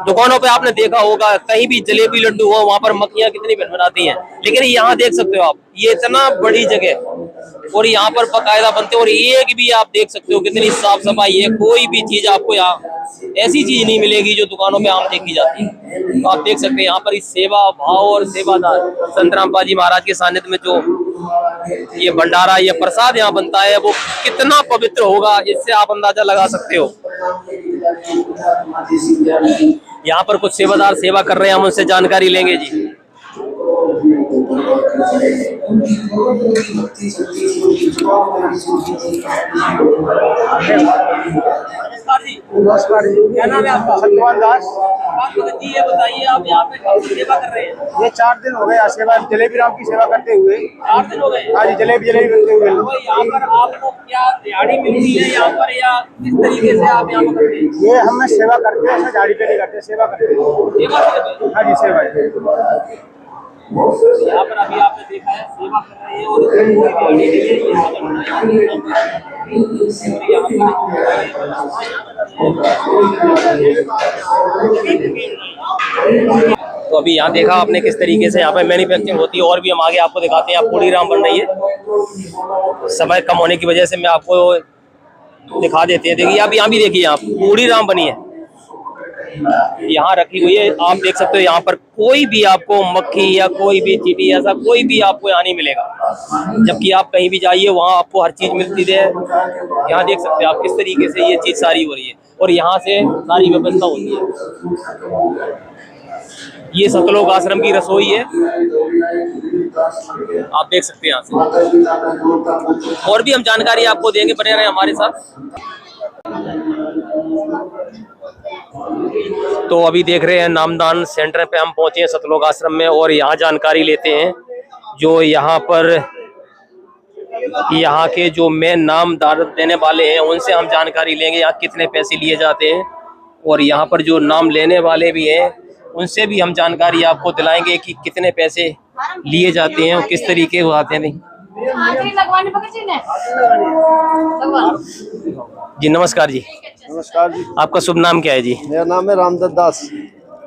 दुकानों पे आपने देखा होगा कहीं भी जलेबी लड्डू हो, वहां पर मक्खियां कितनी बनाती हैं, लेकिन यहाँ देख सकते हो आप, ये इतना बड़ी जगह और यहाँ पर बकायदा बनते हैं। और एक भी आप देख सकते हो कितनी साफ सफाई है। कोई भी चीज आपको यहाँ ऐसी चीज नहीं मिलेगी जो दुकानों पे आम देखी जाती है। तो आप देख सकते हैं यहाँ पर सेवा भाव और सेवादार संत रामपाल जी महाराज के सानिध्य में जो ये भंडारा, ये प्रसाद यहाँ बनता है, वो कितना पवित्र होगा, इससे आप अंदाजा लगा सकते हो। यहाँ पर कुछ सेवादार सेवा कर रहे हैं, हम उनसे जानकारी लेंगे जी। नमस्कार जी। नमस्कार जी। क्या नाम है आपका? सतपाल दास। जी ये बताइए, आप यहाँ पे कब से सेवा कर रहे हैं? ये 4 दिन हो गए आज सेवा, जलेबी राम की सेवा करते हुए। 4 दिन हो गए? हाँ जी, जलेबी बनते हुए। तो यहाँ पर आपको क्या दिहाड़ी मिलती है यहाँ पर, या किस तरीके से आप यहाँ पर करते हैं? ये हम सेवा करते हैं, दिहाड़ी पे नहीं करते, सेवा करते हैं। सेवा करते हैं? हाँ जी, सेवा। यहाँ पर अभी आपने देखा है सेवा कर रहे हैं, और कोई भी आगे के लिए यहाँ तो अभी यहाँ देखा आपने किस तरीके से यहाँ पे मैन्युफैक्चरिंग होती है। और भी हम आगे आपको दिखाते हैं। आप पूड़ी राम बन रही है, समय कम होने की वजह से मैं आपको दिखा देते हैं। देखिए आप यहाँ भी देखिए, आप पूड़ी राम बनी है, यहाँ रखी हुई है, आप देख सकते हो। यहाँ पर कोई भी आपको मक्खी या कोई भी चींटी ऐसा कोई भी आपको यहाँ नहीं मिलेगा। जबकि आप कहीं भी जाइए वहाँ आपको हर चीज मिलती है। यहाँ देख सकते हो आप किस तरीके से ये चीज सारी हो रही है, और यहाँ से सारी व्यवस्था होती है। ये सतलोक आश्रम की रसोई है, आप देख सकते हैं यहाँ से। और भी हम जानकारी आपको देंगे, बने रहे हमारे साथ। तो अभी देख रहे हैं नामदान सेंटर पे हम पहुंचे हैं सतलोक आश्रम में, और यहाँ जानकारी लेते हैं जो यहाँ पर यहाँ के जो मेन नाम देने वाले हैं उनसे हम जानकारी लेंगे यहाँ कितने पैसे लिए जाते हैं। और यहाँ पर जो नाम लेने वाले भी हैं उनसे भी हम जानकारी आपको दिलाएंगे कि कितने पैसे लिए जाते हैं और किस तरीके के आते हैं। जी नमस्कार जी। नमस्कार जी। आपका शुभ नाम क्या है जी? मेरा नाम है रामदत्त दास।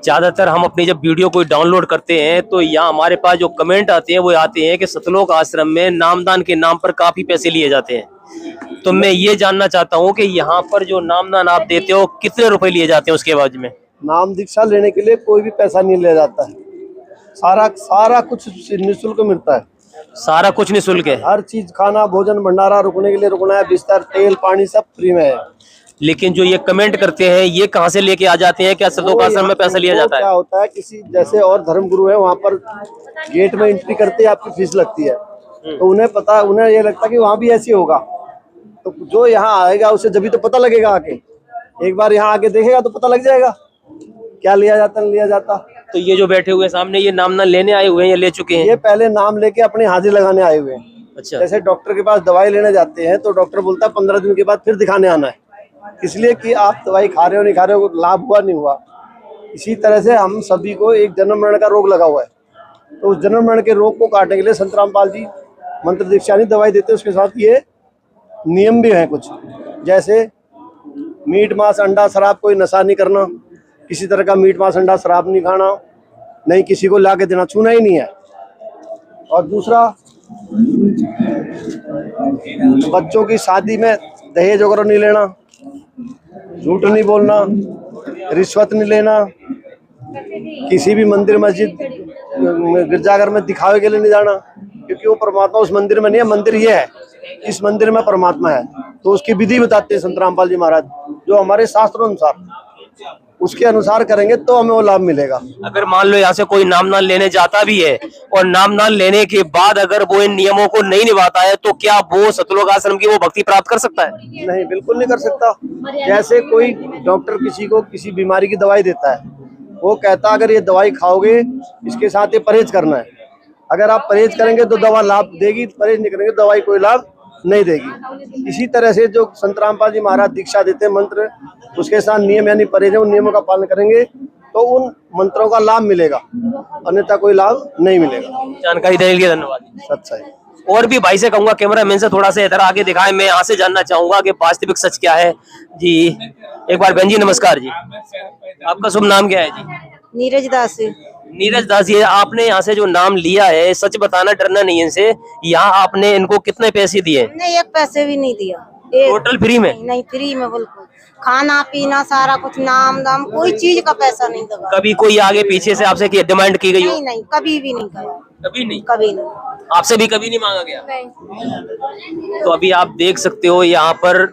ज्यादातर हम अपनी जब वीडियो कोई डाउनलोड करते हैं तो यहाँ हमारे पास जो कमेंट आते हैं वो आते हैं कि सतलोक आश्रम में नामदान के नाम पर काफी पैसे लिए जाते हैं। तो मैं ये जानना चाहता हूँ कि यहाँ पर जो नामदान आप देते हो कितने रुपए लिए जाते हैं उसके बाद में? नाम दीक्षा लेने के लिए कोई भी पैसा नहीं लिया जाता है, सारा कुछ निःशुल्क मिलता है। सारा कुछ निःशुल्क है? हर चीज, खाना, भोजन, भंडारा, रुकने के लिए रुकना है, बिस्तर, तेल, पानी सब फ्री में है। लेकिन जो ये कमेंट करते हैं ये कहाँ से लेके आ जाते हैं? क्या सतलोक आश्रम में पैसा लिया जाता है? क्या होता है, किसी जैसे और धर्म गुरु है वहाँ पर गेट में एंट्री करते ही आपकी फीस लगती है, तो उन्हें पता, उन्हें ये लगता है कि वहाँ भी ऐसी होगा, तो जो यहाँ आएगा उसे जब भी तो पता लगेगा, आके एक बार यहाँ आके देखेगा तो पता लग जाएगा क्या लिया जाता नहीं लिया जाता। तो ये जो बैठे हुए सामने ये नामदान लेने आए हुए हैं या ले चुके हैं? ये पहले नाम लेके अपनी हाजिरी लगाने आए हुए हैं। अच्छा। जैसे डॉक्टर के पास दवाई लेने जाते हैं तो डॉक्टर बोलता है 15 दिन के बाद फिर दिखाने आना है, इसलिए कि आप दवाई खा रहे हो नहीं खा रहे हो, लाभ हुआ नहीं हुआ। इसी तरह से हम सभी को एक जन्म मरण का रोग लगा हुआ है, तो उस जन्म मरण के रोग को काटने के लिए संत रामपाल जी मंत्र दीक्षा नहीं दवाई देते, उसके साथ ये नियम भी हैं कुछ, जैसे मीट मांस अंडा शराब कोई नशा नहीं करना, किसी तरह का मीट मांस अंडा शराब नहीं खाना, नहीं किसी को ला के देना, छूना ही नहीं है। और दूसरा, बच्चों की शादी में दहेज वगैरह नहीं लेना, झूठ नहीं बोलना, रिश्वत नहीं लेना, किसी भी मंदिर मस्जिद गिरजाघर में दिखावे के लिए नहीं जाना, क्योंकि वो परमात्मा उस मंदिर में नहीं है, मंदिर ये है, इस मंदिर में परमात्मा है। तो उसकी विधि बताते हैं संत रामपाल जी महाराज, जो हमारे शास्त्रों अनुसार, उसके अनुसार करेंगे तो हमें वो लाभ मिलेगा। अगर मान लो यहाँ से कोई नामदान लेने जाता भी है और नामदान लेने के बाद अगर वो इन नियमों को नहीं निभाता है तो क्या वो सतलोक आश्रम की वो भक्ति प्राप्त कर सकता है? नहीं, बिल्कुल नहीं कर सकता। जैसे कोई डॉक्टर किसी को किसी बीमारी की दवाई देता है, वो कहता अगर ये दवाई खाओगे इसके साथ ये परहेज करना है, अगर आप परहेज करेंगे तो दवा लाभ देगी, परहेज नहीं करेंगे दवाई कोई लाभ नहीं देगी। इसी तरह से जो संत रामपाल जी महाराज दीक्षा देते हैं मंत्र, उसके साथ नियम यानी परहेज है, उन नियमों का पालन करेंगे तो उन मंत्रों का लाभ मिलेगा, अन्यथा कोई लाभ नहीं मिलेगा। जानकारी देने के लिए धन्यवाद। सच्चाई। और भी भाई से कहूंगा कैमरा मैन से थोड़ा सा इधर आगे दिखाएं, मैं यहाँ से जानना चाहूंगा कि वास्तविक सच क्या है जी। एक बार बहन जी नमस्कार जी, आपका शुभ नाम क्या है जी? नीरज दास। नीरज दास जी, आपने यहाँ से जो नाम लिया है, सच बताना, डरना नहीं इनसे, यहाँ आपने इनको कितने पैसे दिए? नहीं, एक पैसे भी नहीं दिया। टोटल फ्री में? नहीं, फ्री में बिल्कुल, खाना पीना सारा कुछ, नाम दाम कोई चीज का पैसा नहीं दबा। कभी कोई आगे पीछे से आपसे डिमांड की गई हो? नहीं नहीं, कभी भी नहीं करा। कभी नहीं? कभी नहीं। आपसे भी कभी नहीं मांगा गया? नहीं। तो अभी आप देख सकते हो यहाँ पर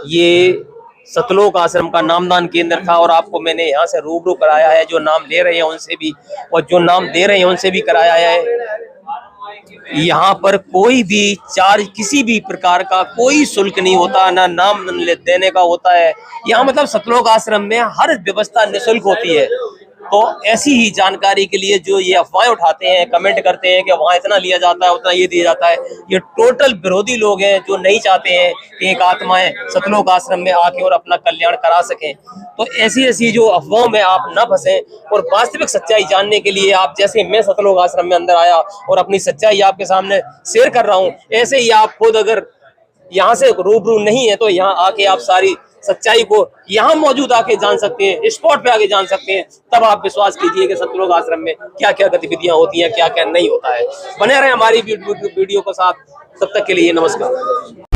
ये सतलोक आश्रम का नामदान केंद्र था और आपको मैंने यहाँ से रूबरू कराया है, जो नाम ले रहे हैं उनसे भी और जो नाम दे रहे हैं उनसे भी कराया है। यहाँ पर कोई भी चार्ज, किसी भी प्रकार का कोई शुल्क नहीं होता, ना नाम देने का होता है यहाँ। मतलब सतलोक आश्रम में हर व्यवस्था निःशुल्क होती है। तो ऐसी ही जानकारी के लिए जो ये अफवाहें उठाते हैं, कमेंट करते हैं कि वहाँ इतना लिया जाता है, उतना ये दिया जाता है, ये टोटल विरोधी लोग हैं जो नहीं चाहते हैं कि एक आत्माएं सतलोक आश्रम में आके और अपना कल्याण करा सकें। तो ऐसी जो अफवाहों में आप न फंसें और वास्तविक सच्चाई जानने के लिए आप, जैसे मैं सतलोक आश्रम में अंदर आया और अपनी सच्चाई आपके सामने शेयर कर रहा हूँ, ऐसे ही आप खुद अगर यहाँ से रूबरू नहीं है तो यहाँ आके आप सारी सच्चाई को यहाँ मौजूद आके जान सकते हैं, स्पॉट पे आके जान सकते हैं। तब आप विश्वास कीजिए कि सतलोक आश्रम में क्या क्या गतिविधियां होती हैं, क्या क्या नहीं होता है। बने रहे हमारी वीडियो के साथ, तब तक के लिए नमस्कार।